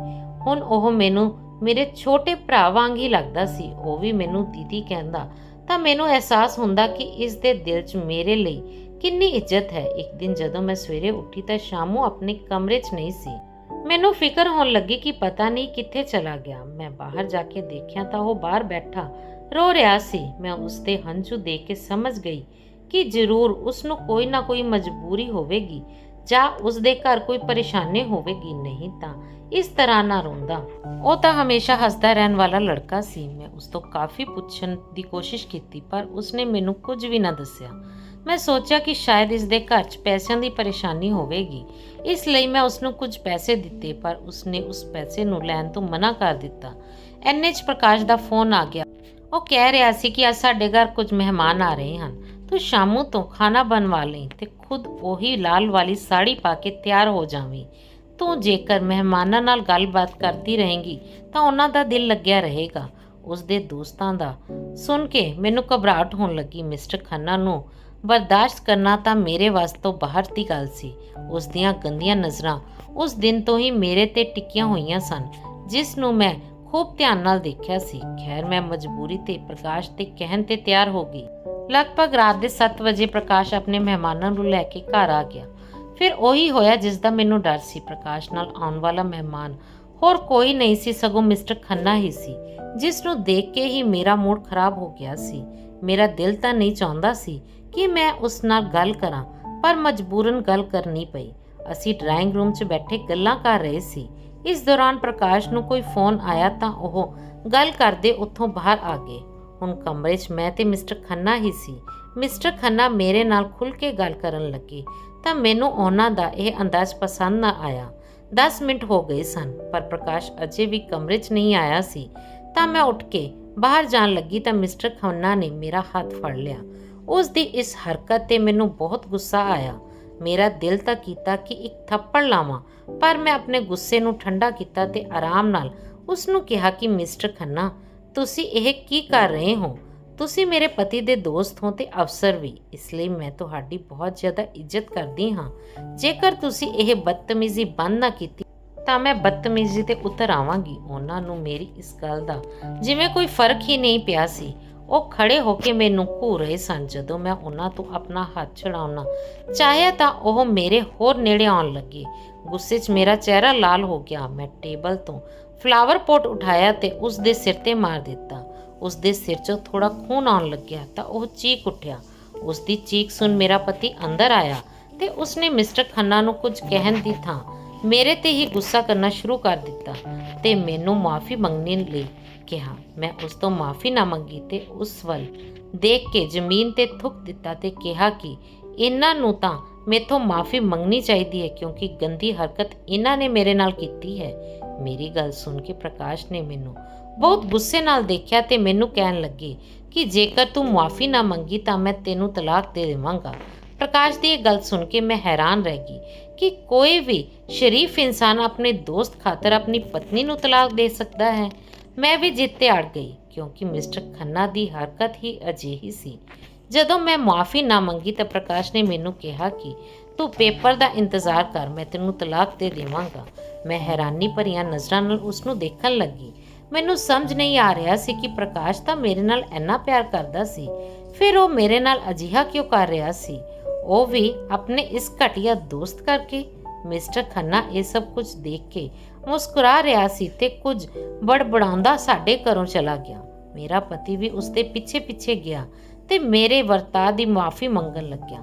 ਹੁਣ ਉਹ ਮੈਨੂੰ ਮੇਰੇ ਛੋਟੇ ਭਰਾ ਵਾਂਗ ਹੀ ਲੱਗਦਾ ਸੀ। ਉਹ ਵੀ ਮੈਨੂੰ ਦੀਦੀ ਕਹਿੰਦਾ ਤਾਂ ਮੈਨੂੰ ਅਹਿਸਾਸ ਹੁੰਦਾ ਕਿ ਇਸ ਦੇ ਦਿਲ 'ਚ ਮੇਰੇ ਲਈ ਕਿੰਨੀ ਇੱਜ਼ਤ ਹੈ। ਇੱਕ ਦਿਨ ਜਦੋਂ ਮੈਂ ਸਵੇਰੇ ਉੱਠੀ ਤਾਂ ਸ਼ਾਮੂ ਆਪਣੇ ਕਮਰੇ 'ਚ ਨਹੀਂ ਸੀ। ਮੈਨੂੰ ਫਿਕਰ ਹੋਣ ਲੱਗੀ ਕਿ ਪਤਾ ਨਹੀਂ ਕਿੱਥੇ ਚਲਾ ਗਿਆ। ਮੈਂ ਬਾਹਰ ਜਾ ਕੇ ਦੇਖਿਆ ਤਾਂ ਉਹ ਬਾਹਰ ਬੈਠਾ ਰੋ ਰਿਹਾ ਸੀ। ਮੈਂ ਉਸ ਦੇ ਹੰਝੂ ਦੇਖ ਕੇ ਸਮਝ ਗਈ ਕਿ ਜ਼ਰੂਰ ਉਸ ਨੂੰ ਕੋਈ ਨਾ ਕੋਈ ਮਜਬੂਰੀ ਹੋਵੇਗੀ ਜਾਂ ਉਸ ਦੇ ਘਰ ਕੋਈ ਪਰੇਸ਼ਾਨੀ ਹੋਵੇਗੀ, ਨਹੀਂ ਤਾਂ ਇਸ ਤਰ੍ਹਾਂ ਨਾ ਰੋਂਦਾ। ਉਹ ਤਾਂ ਹਮੇਸ਼ਾ ਹੱਸਦਾ ਰਹਿਣ ਵਾਲਾ ਲੜਕਾ ਸੀ। ਮੈਂ ਉਸ ਤੋਂ ਕਾਫੀ ਪੁੱਛਣ ਦੀ ਕੋਸ਼ਿਸ਼ ਕੀਤੀ, ਪਰ ਉਸਨੇ ਮੈਨੂੰ ਕੁਝ ਵੀ ਨਾ ਦੱਸਿਆ। ਮੈਂ ਸੋਚਿਆ ਕਿ ਸ਼ਾਇਦ ਇਸ ਦੇ ਘਰ 'ਚ ਪੈਸਿਆਂ ਦੀ ਪਰੇਸ਼ਾਨੀ ਹੋਵੇਗੀ, ਇਸ ਲਈ ਮੈਂ ਉਸ ਨੂੰ ਕੁਝ ਪੈਸੇ ਦਿੱਤੇ, ਪਰ ਉਸਨੇ ਉਸ ਪੈਸੇ ਨੂੰ ਲੈਣ ਤੋਂ ਮਨਾ ਕਰ ਦਿੱਤਾ। ਇੰਨੇ 'ਚ ਪ੍ਰਕਾਸ਼ ਦਾ ਫੋਨ ਆ ਗਿਆ। ਉਹ ਕਹਿ ਰਿਹਾ ਸੀ ਕਿ ਅੱਜ ਸਾਡੇ ਘਰ ਕੁਝ ਮਹਿਮਾਨ ਆ ਰਹੇ ਹਨ। ਤੂੰ ਸ਼ਾਮੂ ਤੋਂ ਖਾਣਾ ਬਣਵਾ ਲਈ ਤੇ ਖੁਦ ਉਹੀ ਲਾਲ ਵਾਲੀ ਸਾੜੀ ਪਾ ਕੇ ਤਿਆਰ ਹੋ ਜਾਵੀਂ। ਤੂੰ ਜੇਕਰ ਮਹਿਮਾਨਾਂ ਨਾਲ ਗੱਲਬਾਤ ਕਰਦੀ ਰਹੇਂਗੀ ਤਾਂ ਉਹਨਾਂ ਦਾ ਦਿਲ ਲੱਗਿਆ ਰਹੇਗਾ। ਉਸ ਦੇ ਦੋਸਤਾਂ ਦਾ ਸੁਣ ਕੇ ਮੈਨੂੰ ਘਬਰਾਹਟ ਹੋਣ ਲੱਗੀ। ਮਿਸਟਰ ਖੰਨਾ ਨੂੰ ਬਰਦਾਸ਼ਤ ਕਰਨਾ ਤਾਂ ਮੇਰੇ ਵੱਸ ਤੋਂ ਬਾਹਰ ਦੀ ਗੱਲ ਸੀ। ਉਸ ਦੀਆਂ ਗੰਦੀਆਂ ਨਜ਼ਰਾਂ ਉਸ ਦਿਨ ਤੋਂ ਹੀ ਮੇਰੇ ਤੇ ਟਿਕੀਆਂ ਹੋਈਆਂ ਸਨ, ਜਿਸ ਨੂੰ ਮੈਂ ਖੂਬ ਧਿਆਨ ਨਾਲ ਦੇਖਿਆ ਸੀ। ਖੈਰ, ਮੈਂ ਮਜਬੂਰੀ ਤੇ ਪ੍ਰਕਾਸ਼ ਦੇ ਕਹਿਣ ਤੇ ਤਿਆਰ ਹੋ ਗਈ। ਲਗਭਗ ਰਾਤ ਦੇ 7 ਵਜੇ ਪ੍ਰਕਾਸ਼ ਆਪਣੇ ਮਹਿਮਾਨਾਂ ਨੂੰ ਲੈ ਕੇ ਘਰ ਆ ਗਿਆ। ਫਿਰ ਉਹੀ ਹੋਇਆ ਜਿਸ ਦਾ ਮੈਨੂੰ ਡਰ ਸੀ। ਪ੍ਰਕਾਸ਼ ਨਾਲ ਆਉਣ ਵਾਲਾ ਮਹਿਮਾਨ ਹੋਰ ਕੋਈ ਨਹੀਂ ਸੀ, ਸਗੋਂ ਮਿਸਟਰ ਖੰਨਾ ਹੀ ਸੀ, ਜਿਸ ਨੂੰ ਦੇਖ ਕੇ ਹੀ ਮੇਰਾ ਮੂਡ ਖਰਾਬ ਹੋ ਗਿਆ ਸੀ। ਮੇਰਾ ਦਿਲ ਤਾਂ ਨਹੀਂ ਚਾਹੁੰਦਾ ਸੀ ਕਿ ਮੈਂ ਉਸ ਨਾਲ ਗੱਲ ਕਰਾਂ, ਪਰ ਮਜਬੂਰਨ ਗੱਲ ਕਰਨੀ ਪਈ। ਅਸੀਂ ਡਰਾਇੰਗ ਰੂਮ 'ਚ ਬੈਠੇ ਗੱਲਾਂ ਕਰ ਰਹੇ ਸੀ। ਇਸ ਦੌਰਾਨ ਪ੍ਰਕਾਸ਼ ਨੂੰ ਕੋਈ ਫੋਨ ਆਇਆ ਤਾਂ ਉਹ ਗੱਲ ਕਰਦੇ ਉੱਥੋਂ ਬਾਹਰ ਆ ਗਏ। ਹੁਣ ਕਮਰੇ 'ਚ ਮੈਂ ਤੇ ਮਿਸਟਰ ਖੰਨਾ ਹੀ ਸੀ। ਮਿਸਟਰ ਖੰਨਾ ਮੇਰੇ ਨਾਲ ਖੁੱਲ੍ਹ ਕੇ ਗੱਲ ਕਰਨ ਲੱਗੇ ਤਾਂ ਮੈਨੂੰ ਉਹਨਾਂ ਦਾ ਇਹ ਅੰਦਾਜ਼ ਪਸੰਦ ਨਾ ਆਇਆ। 10 ਮਿੰਟ ਹੋ ਗਏ ਸਨ, ਪਰ ਪ੍ਰਕਾਸ਼ ਅਜੇ ਵੀ ਕਮਰੇ 'ਚ ਨਹੀਂ ਆਇਆ ਸੀ। ਤਾਂ ਮੈਂ ਉੱਠ ਕੇ ਬਾਹਰ ਜਾਣ ਲੱਗੀ ਤਾਂ ਮਿਸਟਰ ਖੰਨਾ ਨੇ ਮੇਰਾ ਹੱਥ ਫੜ ਲਿਆ। ਉਸ ਦੀ ਇਸ ਹਰਕਤ ਤੇ ਮੈਨੂੰ ਬਹੁਤ ਗੁੱਸਾ ਆਇਆ। ਮੇਰਾ ਦਿਲ ਤਾਂ ਕੀਤਾ ਕਿ ਇੱਕ ਥੱਪੜ ਲਾਵਾਂ, ਪਰ ਮੈਂ ਆਪਣੇ ਗੁੱਸੇ ਨੂੰ ਠੰਡਾ ਕੀਤਾ ਤੇ ਆਰਾਮ ਨਾਲ ਉਸ ਨੂੰ ਕਿਹਾ ਕਿ ਮਿਸਟਰ ਖੰਨਾ, ਤੁਸੀਂ ਇਹ ਕੀ ਕਰ ਰਹੇ ਹੋ? ਤੁਸੀਂ ਮੇਰੇ ਪਤੀ ਦੇ ਦੋਸਤ ਹੋ ਤੇ ਅਫਸਰ ਵੀ, ਇਸ ਲਈ ਮੈਂ ਤੁਹਾਡੀ ਬਹੁਤ ਜ਼ਿਆਦਾ ਇੱਜ਼ਤ ਕਰਦੀ ਹਾਂ। ਜੇਕਰ ਤੁਸੀਂ ਇਹ ਬਦਤਮੀਜ਼ੀ ਬੰਦ ਨਾ ਕੀਤੀ ਤਾਂ ਮੈਂ ਬਦਤਮੀਜ਼ੀ ਤੇ ਉਤਰ ਆਵਾਂਗੀ। ਉਹਨਾਂ ਨੂੰ ਮੇਰੀ ਇਸ ਗੱਲ ਦਾ ਜਿਵੇਂ ਕੋਈ ਫਰਕ ਹੀ ਨਹੀਂ ਪਿਆ ਸੀ। ਉਹ ਖੜੇ ਹੋ ਕੇ ਮੈਨੂੰ ਘੂਰ ਰਹੇ ਸਨ। ਜਦੋਂ ਮੈਂ ਉਹਨਾਂ ਤੋਂ ਆਪਣਾ ਹੱਥ ਛੁਡਾਉਣਾ ਚਾਹਿਆ ਤਾਂ ਉਹ ਮੇਰੇ ਹੋਰ ਨੇੜੇ ਆਉਣ ਲੱਗੇ। ਗੁੱਸੇ 'ਚ ਮੇਰਾ ਚਿਹਰਾ ਲਾਲ ਹੋ ਗਿਆ। ਮੈਂ ਟੇਬਲ ਤੋਂ ਫਲਾਵਰ ਪੋਟ ਉਠਾਇਆ ਤੇ ਉਸ ਦੇ ਸਿਰ ਤੇ ਮਾਰ ਦਿੱਤਾ। ਉਸ ਦੇ ਸਿਰ 'ਚੋਂ ਥੋੜਾ ਖੂਨ ਆਉਣ ਲੱਗਿਆ ਤਾਂ ਉਹ ਚੀਕ ਉੱਠਿਆ। ਉਸ ਦੀ ਚੀਕ ਸੁਣ ਮੇਰਾ ਪਤੀ ਅੰਦਰ ਆਇਆ ਤੇ ਉਸਨੇ ਮਿਸਟਰ ਖੰਨਾ ਨੂੰ ਕੁਝ ਕਹਿਣ ਦੀ ਥਾਂ ਮੇਰੇ ਤੇ ਹੀ ਗੁੱਸਾ ਕਰਨਾ ਸ਼ੁਰੂ ਕਰ ਦਿੱਤਾ ਤੇ ਮੈਨੂੰ ਮਾਫੀ ਮੰਗਣ ਲਈ ਕਿਹਾ। ਮੈਂ ਉਸ ਤੋਂ ਮਾਫੀ ਨਾ ਮੰਗੀ ਤੇ ਉਸ ਵੱਲ ਦੇਖ ਕੇ ਜ਼ਮੀਨ ਤੇ ਥੁੱਕ ਦਿੱਤਾ ਤੇ ਕਿਹਾ ਕਿ ਇਹਨਾਂ ਨੂੰ ਤਾਂ ਮੈਥੋਂ ਮਾਫੀ ਮੰਗਣੀ ਚਾਹੀਦੀ ਹੈ, ਕਿਉਂਕਿ ਗੰਦੀ ਹਰਕਤ ਇਹਨਾਂ ਨੇ ਮੇਰੇ ਨਾਲ ਕੀਤੀ ਹੈ। ਮੇਰੀ ਗੱਲ ਸੁਣ ਕੇ ਪ੍ਰਕਾਸ਼ ਨੇ ਮੈਨੂੰ ਬਹੁਤ ਗੁੱਸੇ ਨਾਲ ਦੇਖਿਆ ਤੇ ਮੈਨੂੰ ਕਹਿਣ ਲੱਗੇ ਕਿ ਜੇਕਰ ਤੂੰ ਮਾਫੀ ਨਾ ਮੰਗੀ ਤਾਂ ਮੈਂ ਤੈਨੂੰ ਤਲਾਕ ਦੇ ਦੇਵਾਂਗਾ। ਪ੍ਰਕਾਸ਼ ਦੀ ਇਹ ਗੱਲ ਸੁਣ ਕੇ ਮੈਂ ਹੈਰਾਨ ਰਹਿ ਗਈ ਕਿ ਕੋਈ ਵੀ ਸ਼ਰੀਫ ਇਨਸਾਨ ਆਪਣੇ ਦੋਸਤ ਖਾਤਰ ਆਪਣੀ ਪਤਨੀ ਨੂੰ ਤਲਾਕ ਦੇ ਸਕਦਾ ਹੈ। ਮੈਂ ਵੀ ਜਿੱਤ ਤੇ ਅੜ ਗਈ, ਕਿਉਂਕਿ ਮਿਸਟਰ ਖੰਨਾ ਦੀ ਹਰਕਤ ਹੀ ਅਜਿਹੀ ਸੀ। ਜਦੋਂ ਮੈਂ ਮਾਫੀ ਨਾ ਮੰਗੀ ਤਾਂ ਪ੍ਰਕਾਸ਼ ਨੇ ਮੈਨੂੰ ਕਿਹਾ ਕਿ ਤੂੰ ਪੇਪਰ ਦਾ ਇੰਤਜ਼ਾਰ ਕਰ, ਮੈਂ ਤੈਨੂੰ ਤਲਾਕ ਦੇ ਦੇਵਾਂਗਾ। ਮੈਂ ਹੈਰਾਨੀ ਭਰੀਆਂ ਨਜ਼ਰਾਂ ਨਾਲ ਉਸ ਨੂੰ ਦੇਖਣ ਲੱਗੀ। ਮੈਨੂੰ ਸਮਝ ਨਹੀਂ ਆ ਰਿਹਾ ਸੀ ਕਿ ਪ੍ਰਕਾਸ਼ ਤਾਂ ਮੇਰੇ ਨਾਲ ਇੰਨਾ ਪਿਆਰ ਕਰਦਾ ਸੀ, ਫਿਰ ਉਹ ਮੇਰੇ ਨਾਲ ਅਜਿਹਾ ਕਿਉਂ ਕਰ ਰਿਹਾ ਸੀ, ਉਹ ਵੀ ਆਪਣੇ ਇਸ ਘਟੀਆ ਦੋਸਤ ਕਰਕੇ। ਮਿਸਟਰ ਖੰਨਾ ਇਹ ਸਭ ਕੁਝ ਦੇਖ ਕੇ ਮੁਸਕਰਾ ਰਿਹਾ ਸੀ ਤੇ ਕੁਝ ਬੜਬੜਾਉਂਦਾ ਸਾਡੇ ਘਰੋਂ ਚਲਾ ਗਿਆ। ਮੇਰਾ ਪਤੀ ਵੀ ਉਸ ਦੇ ਪਿੱਛੇ ਪਿੱਛੇ ਗਿਆ ਤੇ ਮੇਰੇ ਵਰਤਾਅ ਦੀ ਮਾਫੀ ਮੰਗਣ ਲੱਗਿਆ।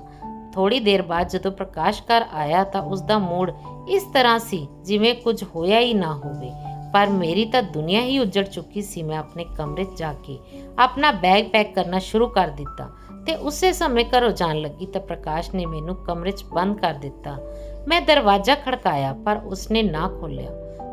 ਥੋੜੀ ਦੇਰ ਬਾਅਦ ਜਦੋਂ ਪ੍ਰਕਾਸ਼ ਘਰ ਆਇਆ ਤਾਂ ਉਸ ਦਾ ਮੂਡ ਇਸ ਤਰ੍ਹਾਂ ਸੀ ਜਿਵੇਂ ਕੁਝ ਹੋਇਆ ਹੀ ਨਾ ਹੋਵੇ, ਪਰ ਮੇਰੀ ਤਾਂ ਦੁਨੀਆ ਹੀ ਉੱਜੜ ਚੁੱਕੀ ਸੀ। ਮੈਂ ਆਪਣੇ ਕਮਰੇ 'ਚ ਜਾ ਕੇ ਆਪਣਾ ਬੈਗ ਪੈਕ ਕਰਨਾ ਸ਼ੁਰੂ ਕਰ ਦਿੱਤਾ ਤੇ ਉਸੇ ਸਮੇਂ ਘਰੋਂ ਜਾਣ ਲੱਗੀ ਤਾਂ ਪ੍ਰਕਾਸ਼ ਨੇ ਮੈਨੂੰ ਕਮਰੇ 'ਚ ਬੰਦ ਕਰ ਦਿੱਤਾ। ਮੈਂ ਦਰਵਾਜ਼ਾ ਖੜਕਾਇਆ ਪਰ ਉਸਨੇ ਨਾ ਖੋਲ੍ਹਿਆ।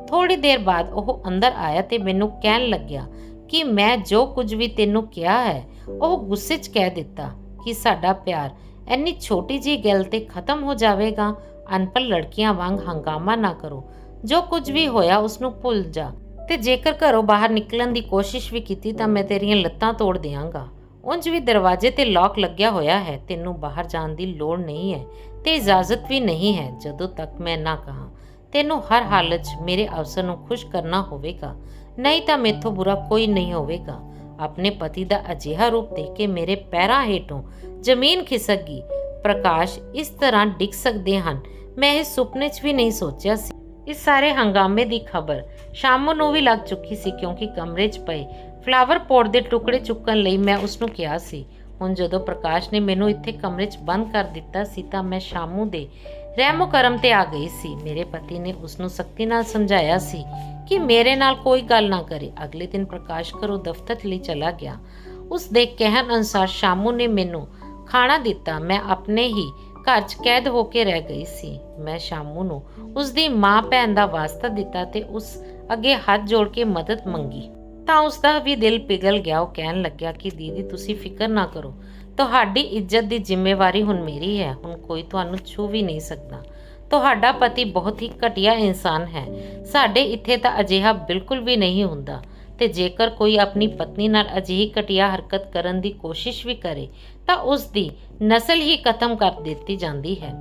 ਥੋੜੀ ਦੇਰ ਬਾਅਦ ਉਹ ਅੰਦਰ ਆਇਆ ਤੇ ਮੈਨੂੰ ਕਹਿਣ ਲੱਗਿਆ ਕਿ ਮੈਂ ਜੋ ਕੁਝ ਵੀ ਤੈਨੂੰ ਕਿਹਾ ਹੈ ਉਹ ਗੁੱਸੇ 'ਚ ਕਹਿ ਦਿੱਤਾ ਕਿ ਸਾਡਾ ਪਿਆਰ ਇੰਨੀ ਛੋਟੀ ਜਿਹੀ ਗੱਲ ਤੇ ਖਤਮ ਹੋ ਜਾਵੇਗਾ। ਅਨਪੜ੍ਹ ਲੜਕੀਆਂ ਵਾਂਗ ਹੰਗਾਮਾ ਨਾ ਕਰੋ, ਜੋ ਕੁਝ ਵੀ ਹੋਇਆ ਉਸਨੂੰ ਭੁੱਲ ਜਾ, ਤੇ ਜੇਕਰ ਘਰੋਂ ਬਾਹਰ ਨਿਕਲਣ ਦੀ ਕੋਸ਼ਿਸ਼ ਵੀ ਕੀਤੀ ਤਾਂ ਮੈਂ ਤੇਰੀਆਂ ਲੱਤਾਂ ਤੋੜ ਦਿਆਂਗਾ। ਉਂਝ ਵੀ ਦਰਵਾਜ਼ੇ ਤੇ ਲੌਕ ਲੱਗਿਆ ਹੋਇਆ ਹੈ, ਤੈਨੂੰ ਬਾਹਰ ਜਾਣ ਦੀ ਲੋੜ ਨਹੀਂ ਹੈ ਤੇ ਇਜਾਜ਼ਤ ਵੀ ਨਹੀਂ ਹੈ ਜਦੋਂ ਤੱਕ ਮੈਂ ਨਾ ਕਹਾਂ। ਤੈਨੂੰ ਹਰ ਹਾਲਤ 'ਚ ਮੇਰੇ ਅਫਸਰ ਨੂੰ ਖੁਸ਼ ਕਰਨਾ ਹੋਵੇਗਾ, ਨਹੀਂ ਤਾਂ ਮੈਥੋਂ ਬੁਰਾ ਕੋਈ ਨਹੀਂ ਹੋਵੇਗਾ। ਆਪਣੇ ਪਤੀ ਦਾ ਅਜਿਹਾ ਰੂਪ ਦੇਖ ਕੇ ਮੇਰੇ ਪੈਰਾਂ ਹੇਠੋਂ ਜ਼ਮੀਨ ਖਿਸਕ ਗਈ। ਪ੍ਰਕਾਸ਼ ਇਸ ਤਰ੍ਹਾਂ ਡਿੱਗ ਸਕਦੇ ਹਨ, ਮੈਂ ਇਹ ਸੁਪਨੇ 'ਚ ਵੀ ਨਹੀਂ ਸੋਚਿਆ ਸੀ। ਇਸ ਸਾਰੇ ਹੰਗਾਮੇ ਦੀ ਖਬਰ ਸ਼ਾਮੂ ਨੂੰ ਵੀ ਲੱਗ ਚੁੱਕੀ ਸੀ, ਕਿਉਂਕਿ ਕਮਰੇ 'ਚ ਪਏ ਫਲਾਵਰ ਪੋਟ ਦੇ ਟੁਕੜੇ ਚੁੱਕਣ ਲਈ ਮੈਂ ਉਸਨੂੰ ਕਿਹਾ ਸੀ। ਹੁਣ ਜਦੋਂ ਪ੍ਰਕਾਸ਼ ਨੇ ਮੈਨੂੰ ਇੱਥੇ ਕਮਰੇ 'ਚ ਬੰਦ ਕਰ ਦਿੱਤਾ ਸੀ ਤਾਂ ਮੈਂ ਸ਼ਾਮੂ ਦੇ ਰਹਿਮੋ ਕਰਮ ਤੇ ਆ ਗਈ ਸੀ। ਮੇਰੇ ਪਤੀ ਨੇ ਉਸਨੂੰ ਸਖਤੀ ਨਾਲ ਸਮਝਾਇਆ ਸੀ ਕਿ ਮੇਰੇ ਨਾਲ ਕੋਈ ਗੱਲ ਨਾ ਕਰੇ। ਅਗਲੇ ਦਿਨ ਪ੍ਰਕਾਸ਼ ਘਰੋਂ ਦਫ਼ਤਰ ਲਈ ਚਲਾ ਗਿਆ। ਉਸ ਦੇ ਕਹਿਣ ਅਨੁਸਾਰ ਸ਼ਾਮੂ ਨੇ ਮੈਨੂੰ ਖਾਣਾ ਦਿੱਤਾ। ਮੈਂ ਆਪਣੇ ਹੀ ਘਰ 'ਚ ਕੈਦ ਹੋ ਕੇ ਰਹਿ ਗਈ ਸੀ। ਮੈਂ ਸ਼ਾਮੂ ਨੂੰ ਉਸ ਦੀ ਮਾਂ ਭੈਣ ਦਾ ਵਾਸਤਾ ਦਿੱਤਾ ਤੇ ਉਸ ਅੱਗੇ ਹੱਥ ਜੋੜ ਕੇ ਮਦਦ ਮੰਗੀ ਤਾਂ ਉਸ ਦਾ ਵੀ ਦਿਲ ਪਿਘਲ ਗਿਆ। ਉਹ ਕਹਿਣ ਲੱਗਿਆ ਕਿ ਦੀਦੀ ਤੁਸੀਂ ਫਿਕਰ ਨਾ ਕਰੋ, ਤੁਹਾਡੀ ਇੱਜ਼ਤ ਦੀ ਜ਼ਿੰਮੇਵਾਰੀ ਹੁਣ ਮੇਰੀ ਹੈ, ਹੁਣ ਕੋਈ ਤੁਹਾਨੂੰ ਛੂ ਵੀ ਨਹੀਂ ਸਕਦਾ। ਤੁਹਾਡਾ ਪਤੀ ਬਹੁਤ ਹੀ ਘਟੀਆ ਇਨਸਾਨ ਹੈ, ਸਾਡੇ ਇੱਥੇ ਤਾਂ ਅਜਿਹਾ ਬਿਲਕੁਲ ਵੀ ਨਹੀਂ ਹੁੰਦਾ, ਤੇ ਜੇਕਰ ਕੋਈ ਆਪਣੀ ਪਤਨੀ ਨਾਲ ਅਜਿਹੀ ਘਟੀਆ ਹਰਕਤ ਕਰਨ ਦੀ ਕੋਸ਼ਿਸ਼ ਵੀ ਕਰੇ ਤਾਂ ਉਸ ਦੀ ਨਸਲ ਹੀ ਖਤਮ ਕਰ ਦਿੱਤੀ ਜਾਂਦੀ ਹੈ।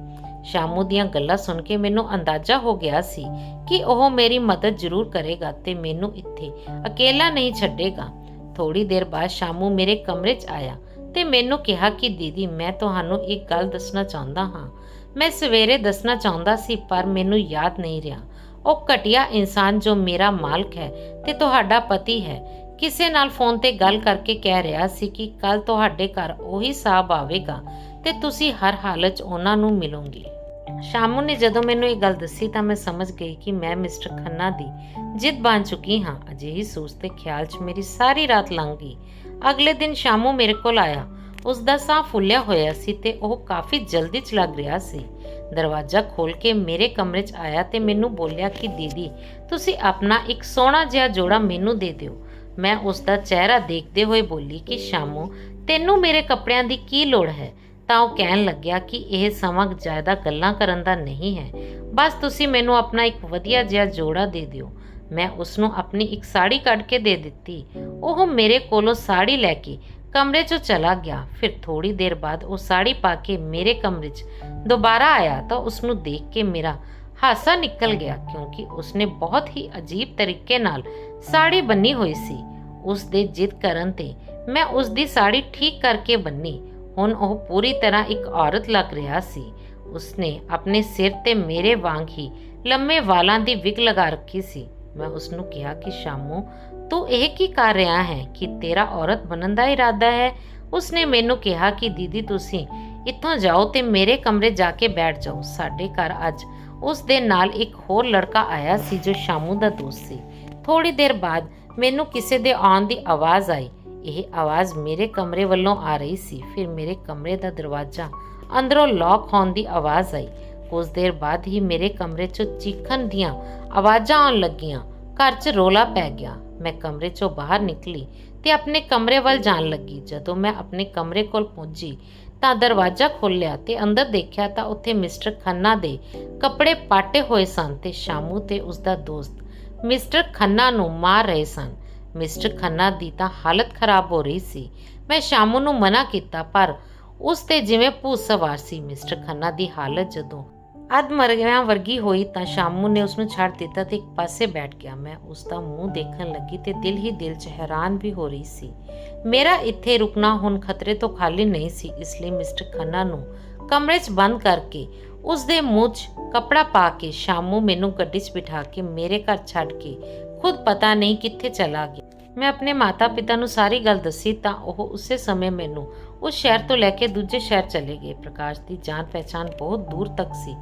ਸ਼ਾਮੂ ਦੀਆਂ ਗੱਲਾਂ ਸੁਣ ਕੇ ਮੈਨੂੰ ਅੰਦਾਜ਼ਾ ਹੋ ਗਿਆ ਸੀ ਕਿ ਉਹ ਮੇਰੀ ਮਦਦ ਜ਼ਰੂਰ ਕਰੇਗਾ ਤੇ ਮੈਨੂੰ ਇੱਥੇ ਅਕੇਲਾ ਨਹੀਂ ਛੱਡੇਗਾ। ਥੋੜੀ ਦੇਰ ਬਾਅਦ ਸ਼ਾਮੂ ਮੇਰੇ ਕਮਰੇ 'ਚ ਆਇਆ ਤੇ ਮੈਨੂੰ ਕਿਹਾ ਕਿ ਦੀਦੀ, ਮੈਂ ਤੁਹਾਨੂੰ ਇੱਕ ਗੱਲ ਦੱਸਣਾ ਚਾਹੁੰਦਾ ਹਾਂ। ਮੈਂ ਸਵੇਰੇ ਦੱਸਣਾ ਚਾਹੁੰਦਾ ਸੀ ਪਰ ਮੈਨੂੰ ਯਾਦ ਨਹੀਂ ਰਿਹਾ। ਉਹ ਘਟੀਆ ਇਨਸਾਨ ਜੋ ਮੇਰਾ ਮਾਲਕ ਹੈ ਤੇ ਤੁਹਾਡਾ ਪਤੀ ਹੈ, ਕਿਸੇ ਨਾਲ ਫੋਨ ਤੇ ਗੱਲ ਕਰਕੇ ਕਹਿ ਰਿਹਾ ਸੀ ਕਿ ਕੱਲ ਤੁਹਾਡੇ ਘਰ ਉਹੀ ਸਾਹਬ ਆਵੇਗਾ ਤੇ ਤੁਸੀਂ ਹਰ ਹਾਲਤ 'ਚ ਉਹਨਾਂ ਨੂੰ ਮਿਲੋਗੇ। ਸ਼ਾਮੂ ਨੇ ਜਦੋਂ ਮੈਨੂੰ ਇਹ ਗੱਲ ਦੱਸੀ ਤਾਂ ਮੈਂ ਸਮਝ ਗਈ ਕਿ ਮੈਂ ਮਿਸਟਰ ਖੰਨਾ ਦੀ ਜਿੱਦ ਬਣ ਚੁੱਕੀ ਹਾਂ। ਅਜਿਹੀ ਸੋਚ ਤੇ ਖਿਆਲ 'ਚ ਮੇਰੀ ਸਾਰੀ ਰਾਤ ਲੰਘ ਗਈ। ਅਗਲੇ ਦਿਨ ਸ਼ਾਮੂ ਮੇਰੇ ਕੋਲ ਆਇਆ। ਉਸ ਦਾ ਸਾਹ ਫੁੱਲਿਆ ਹੋਇਆ ਸੀ ਤੇ ਉਹ ਕਾਫੀ ਜਲਦੀ 'ਚ ਲੱਗ ਰਿਹਾ ਸੀ। ਦਰਵਾਜ਼ਾ ਖੋਲ ਕੇ ਮੇਰੇ ਕਮਰੇ 'ਚ ਆਇਆ ਤੇ ਮੈਨੂੰ ਬੋਲਿਆ ਕਿ ਦੀਦੀ, ਤੁਸੀਂ ਆਪਣਾ ਇੱਕ ਸੋਹਣਾ ਜਿਹਾ ਜੋੜਾ ਮੈਨੂੰ ਦੇ ਦਿਓ। ਮੈਂ ਉਸ ਦਾ ਚਿਹਰਾ ਦੇਖਦੇ ਹੋਏ ਬੋਲੀ ਕਿ ਸ਼ਾਮੂ, ਤੈਨੂੰ ਮੇਰੇ ਕੱਪੜਿਆਂ ਦੀ ਕੀ ਲੋੜ ਹੈ? ਤਾਂ ਉਹ ਕਹਿਣ ਲੱਗਿਆ ਕਿ ਇਹ ਸਮਾਂ ਜ਼ਿਆਦਾ ਗੱਲਾਂ ਕਰਨ ਦਾ ਨਹੀਂ ਹੈ, ਬਸ ਤੁਸੀਂ ਮੈਨੂੰ ਆਪਣਾ ਇੱਕ ਵਧੀਆ ਜਿਹਾ ਜੋੜਾ ਦੇ ਦਿਓ। ਮੈਂ ਉਸ ਨੂੰ ਆਪਣੀ ਇੱਕ ਸਾੜੀ ਕੱਢ ਕੇ ਦੇ ਦਿੱਤੀ। ਉਹ ਮੇਰੇ ਕੋਲੋਂ ਸਾੜੀ ਲੈ ਕੇ ਕਮਰੇ 'ਚੋਂ ਚਲਾ ਗਿਆ। ਫਿਰ ਥੋੜੀ ਦੇਰ ਬਾਅਦ ਉਹ ਸਾੜੀ ਪਾ ਕੇ ਮੇਰੇ ਕਮਰੇ 'ਚ ਦੁਬਾਰਾ ਆਇਆ ਤਾਂ ਉਸ ਨੂੰ ਦੇਖ ਕੇ ਮੇਰਾ ਹਾਸਾ ਨਿਕਲ ਗਿਆ, ਕਿਉਂਕਿ ਉਸਨੇ ਬਹੁਤ ਹੀ ਅਜੀਬ ਤਰੀਕੇ ਨਾਲ ਸਾੜੀ ਬੰਨੀ ਹੋਈ ਸੀ। ਉਸ ਦੇ ਜਿੱਦ ਕਰਨ ਤੇ ਮੈਂ ਉਸ ਦੀ ਸਾੜੀ ਠੀਕ ਕਰਕੇ ਬੰਨੀ। ਹੁਣ ਉਹ ਪੂਰੀ ਤਰ੍ਹਾਂ ਇੱਕ ਔਰਤ ਲੱਗ ਰਿਹਾ ਸੀ। ਉਸਨੇ ਆਪਣੇ ਸਿਰ ਤੇ ਮੇਰੇ ਵਾਂਗ ਹੀ ਲੰਮੇ ਵਾਲਾਂ ਦੀ ਵਿਗ ਲਗਾ ਰੱਖੀ ਸੀ। ਮੈਂ ਉਸ ਨੂੰ ਕਿਹਾ ਕਿ ਸ਼ਾਮੂ, ਤੂੰ ਇਹ ਕੀ ਕਰ ਰਿਹਾ ਹੈ? ਕਿ ਤੇਰਾ ਔਰਤ ਬਣਨ ਦਾ ਇਰਾਦਾ ਹੈ? ਉਸਨੇ ਮੈਨੂੰ ਕਿਹਾ ਕਿ ਦੀਦੀ, ਤੁਸੀਂ ਇੱਥੋਂ ਜਾਓ ਤੇ ਮੇਰੇ ਕਮਰੇ ਜਾ ਕੇ ਬੈਠ ਜਾਓ। ਸਾਡੇ ਘਰ ਅੱਜ ਉਸ ਦੇ ਨਾਲ ਇੱਕ ਹੋਰ ਲੜਕਾ ਆਇਆ ਸੀ ਜੋ ਸ਼ਾਮੂ ਦਾ ਦੋਸਤ ਸੀ। ਥੋੜੀ ਦੇਰ ਬਾਅਦ ਮੈਨੂੰ ਕਿਸੇ ਦੇ ਆਉਣ ਦੀ ਆਵਾਜ਼ ਆਈ। ਇਹ ਆਵਾਜ਼ ਮੇਰੇ ਕਮਰੇ ਵੱਲੋਂ ਆ ਰਹੀ ਸੀ। ਫਿਰ ਮੇਰੇ ਕਮਰੇ ਦਾ ਦਰਵਾਜ਼ਾ ਅੰਦਰੋਂ ਲੌਕ ਹੋਣ ਦੀ ਆਵਾਜ਼ ਆਈ। ਕੁਝ ਦੇਰ ਬਾਅਦ ਹੀ ਮੇਰੇ ਕਮਰੇ 'ਚੋਂ ਚੀਖਣ ਦੀਆਂ ਆਵਾਜ਼ਾਂ ਆਉਣ ਲੱਗੀਆਂ। ਘਰ 'ਚ ਰੌਲਾ ਪੈ ਗਿਆ। ਮੈਂ ਕਮਰੇ 'ਚੋਂ ਬਾਹਰ ਨਿਕਲੀ ਤੇ ਆਪਣੇ ਕਮਰੇ ਵੱਲ ਜਾਣ ਲੱਗੀ। ਜਦੋਂ ਮੈਂ ਆਪਣੇ ਕਮਰੇ ਕੋਲ ਪਹੁੰਚੀ ਤਾਂ ਦਰਵਾਜ਼ਾ ਖੋਲ੍ਹਿਆ ਤੇ ਅੰਦਰ ਦੇਖਿਆ ਤਾਂ ਉੱਥੇ ਮਿਸਟਰ ਖੰਨਾ ਦੇ ਕੱਪੜੇ ਪਾਟੇ ਹੋਏ ਸਨ ਤੇ ਸ਼ਾਮੂ ਤੇ ਉਸਦਾ ਦੋਸਤ ਮਿਸਟਰ ਖੰਨਾ ਨੂੰ ਮਾਰ ਰਹੇ ਸਨ। ਮਿਸਟਰ ਖੰਨਾ ਦੀ ਤਾਂ ਹਾਲਤ ਖਰਾਬ ਹੋ ਰਹੀ ਸੀ। ਮੈਂ ਸ਼ਾਮੂ ਨੂੰ ਮਨਾ ਕੀਤਾ ਪਰ ਉਸ ਤੇ ਜਿਵੇਂ ਭੂਤ ਸਵਾਰ ਸੀ। ਮਿਸਟਰ ਖੰਨਾ ਦੀ ਹਾਲਤ ਜਦੋਂ ਅੱਧ ਮਰਿਆਂ ਵਰਗੀ ਹੋਈ ਤਾਂ ਸ਼ਾਮੂ ਨੇ ਉਸ ਨੂੰ ਛੱਡ ਦਿੱਤਾ ਤੇ ਇੱਕ ਪਾਸੇ ਬੈਠ ਗਿਆ। ਮੈਂ ਉਸ ਦਾ ਮੂੰਹ ਦੇਖਣ ਲੱਗੀ ਤੇ ਦਿਲ ਹੀ ਦਿਲ 'ਚ ਹੈਰਾਨ ਵੀ ਹੋ ਰਹੀ ਸੀ। ਮੇਰਾ ਇੱਥੇ ਰੁਕਣਾ ਹੁਣ ਖਤਰੇ ਤੋਂ ਖਾਲੀ ਨਹੀਂ ਸੀ, ਇਸ ਲਈ ਮਿਸਟਰ ਖੰਨਾ ਨੂੰ ਕਮਰੇ 'ਚ ਬੰਦ ਕਰਕੇ ਉਸ ਦੇ ਮੂੰਹ 'ਚ ਕੱਪੜਾ ਪਾ ਕੇ ਸ਼ਾਮੂ ਮੈਨੂੰ ਗੱਡੀ 'ਚ ਬਿਠਾ ਕੇ ਮੇਰੇ ਘਰ ਛੱਡ ਕੇ ਖੁਦ ਪਤਾ ਨਹੀਂ ਕਿੱਥੇ ਚਲਾ ਗਿਆ। ਮੈਂ ਆਪਣੇ ਮਾਤਾ ਪਿਤਾ ਨੂੰ ਸਾਰੀ ਗੱਲ ਦੱਸੀ ਤਾਂ ਉਹ ਉਸੇ ਸਮੇਂ ਮੈਨੂੰ ਉਸ ਸ਼ਹਿਰ ਤੋਂ ਲੈ ਕੇ ਦੂਜੇ ਸ਼ਹਿਰ ਚਲੇ ਗਏ। ਪ੍ਰਕਾਸ਼ ਦੀ ਜਾਣ ਪਹਿਚਾਣ ਬਹੁਤ ਦੂਰ ਤੱਕ ਸੀ।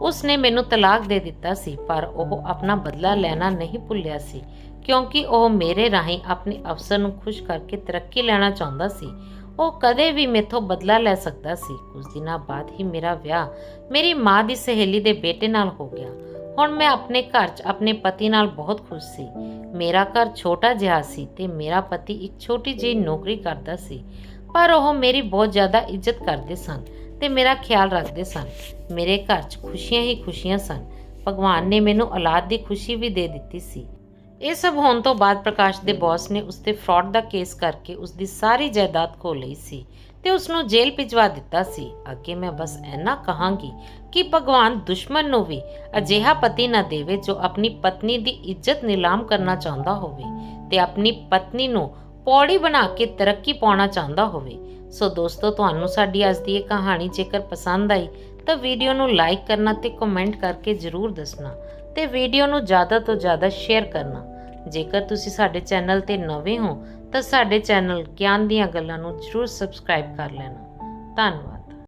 ਉਸ ਨੇ ਮੈਨੂੰ ਤਲਾਕ ਦੇ ਦਿੱਤਾ ਸੀ ਪਰ ਉਹ ਆਪਣਾ ਬਦਲਾ ਲੈਣਾ ਨਹੀਂ ਭੁੱਲਿਆ ਸੀ, ਕਿਉਂਕਿ ਉਹ ਮੇਰੇ ਰਾਹੀਂ ਆਪਣੇ ਅਫਸਰ ਨੂੰ ਖੁਸ਼ ਕਰਕੇ ਤਰੱਕੀ ਲੈਣਾ ਚਾਹੁੰਦਾ ਸੀ। ਉਹ ਕਦੇ ਵੀ ਮੈਥੋਂ ਬਦਲਾ ਲੈ ਸਕਦਾ ਸੀ। ਕੁਝ ਦਿਨਾਂ ਬਾਅਦ ਹੀ ਮੇਰਾ ਵਿਆਹ ਮੇਰੀ ਮਾਂ ਦੀ ਸਹੇਲੀ ਦੇ ਬੇਟੇ ਨਾਲ ਹੋ ਗਿਆ। ਹੁਣ ਮੈਂ ਆਪਣੇ ਘਰ 'ਚ ਆਪਣੇ ਪਤੀ ਨਾਲ ਬਹੁਤ ਖੁਸ਼ ਸੀ। ਮੇਰਾ ਘਰ ਛੋਟਾ ਜਿਹਾ ਸੀ ਤੇ ਮੇਰਾ ਪਤੀ ਇੱਕ ਛੋਟੀ ਜਿਹੀ ਨੌਕਰੀ ਕਰਦਾ ਸੀ, ਪਰ ਉਹ ਮੇਰੀ ਬਹੁਤ ਜ਼ਿਆਦਾ ਇੱਜ਼ਤ ਕਰਦੇ ਸਨ ਤੇ ਮੇਰਾ ਖਿਆਲ ਰੱਖਦੇ ਸਨ। ਮੇਰੇ ਘਰ 'ਚ ਖੁਸ਼ੀਆਂ ਹੀ ਖੁਸ਼ੀਆਂ ਸਨ। ਭਗਵਾਨ ਨੇ ਮੈਨੂੰ ਔਲਾਦ ਦੀ ਖੁਸ਼ੀ ਵੀ ਦੇ ਦਿੱਤੀ ਸੀ। ਇਹ ਸਭ ਹੋਣ ਤੋਂ ਬਾਅਦ ਪ੍ਰਕਾਸ਼ ਦੇ ਬੌਸ ਨੇ ਉਸ ਤੇ ਫਰਾਡ ਦਾ ਕੇਸ ਕਰਕੇ ਉਸ ਦੀ ਸਾਰੀ ਜਾਇਦਾਦ ਖੋਹ ਲਈ ਸੀ ਤੇ ਉਸ ਨੂੰ ਜੇਲ੍ਹ ਭਿਜਵਾ ਦਿੱਤਾ ਸੀ। ਅੱਗੇ ਮੈਂ ਬਸ ਇੰਨਾ ਕਹਾਂਗੀ ਕਿ ਭਗਵਾਨ ਦੁਸ਼ਮਣ ਨੂੰ ਵੀ ਅਜਿਹਾ ਪਤੀ ਨਾ ਦੇਵੇ ਜੋ ਆਪਣੀ ਪਤਨੀ ਦੀ ਇੱਜ਼ਤ ਨਿਲਾਮ ਕਰਨਾ ਚਾਹੁੰਦਾ ਹੋਵੇ ਤੇ ਆਪਣੀ ਪਤਨੀ ਨੂੰ ਪੌੜੀ ਬਣਾ ਕੇ ਤਰੱਕੀ ਪਾਉਣਾ ਚਾਹੁੰਦਾ ਹੋਵੇ। ਸੋ ਦੋਸਤੋ, ਤੁਹਾਨੂੰ ਸਾਡੀ ਅੱਜ ਦੀ ਇਹ ਕਹਾਣੀ ਜੇਕਰ ਪਸੰਦ ਆਈ ਤਾਂ ਵੀਡੀਓ ਨੂੰ ਲਾਈਕ ਕਰਨਾ ਤੇ ਕਮੈਂਟ ਕਰਕੇ ਜ਼ਰੂਰ ਦੱਸਣਾ ਤੇ ਵੀਡੀਓ ਨੂੰ ਜ਼ਿਆਦਾ ਤੋਂ ਜ਼ਿਆਦਾ ਸ਼ੇਅਰ ਕਰਨਾ। ਜੇਕਰ ਤੁਸੀਂ ਸਾਡੇ ਚੈਨਲ ਤੇ ਨਵੇਂ ਹੋ ਤਾਂ ਸਾਡੇ ਚੈਨਲ ਗਿਆਨ ਦੀਆਂ ਗੱਲਾਂ ਨੂੰ ਜ਼ਰੂਰ ਸਬਸਕ੍ਰਾਈਬ ਕਰ ਲੈਣਾ। ਧੰਨਵਾਦ।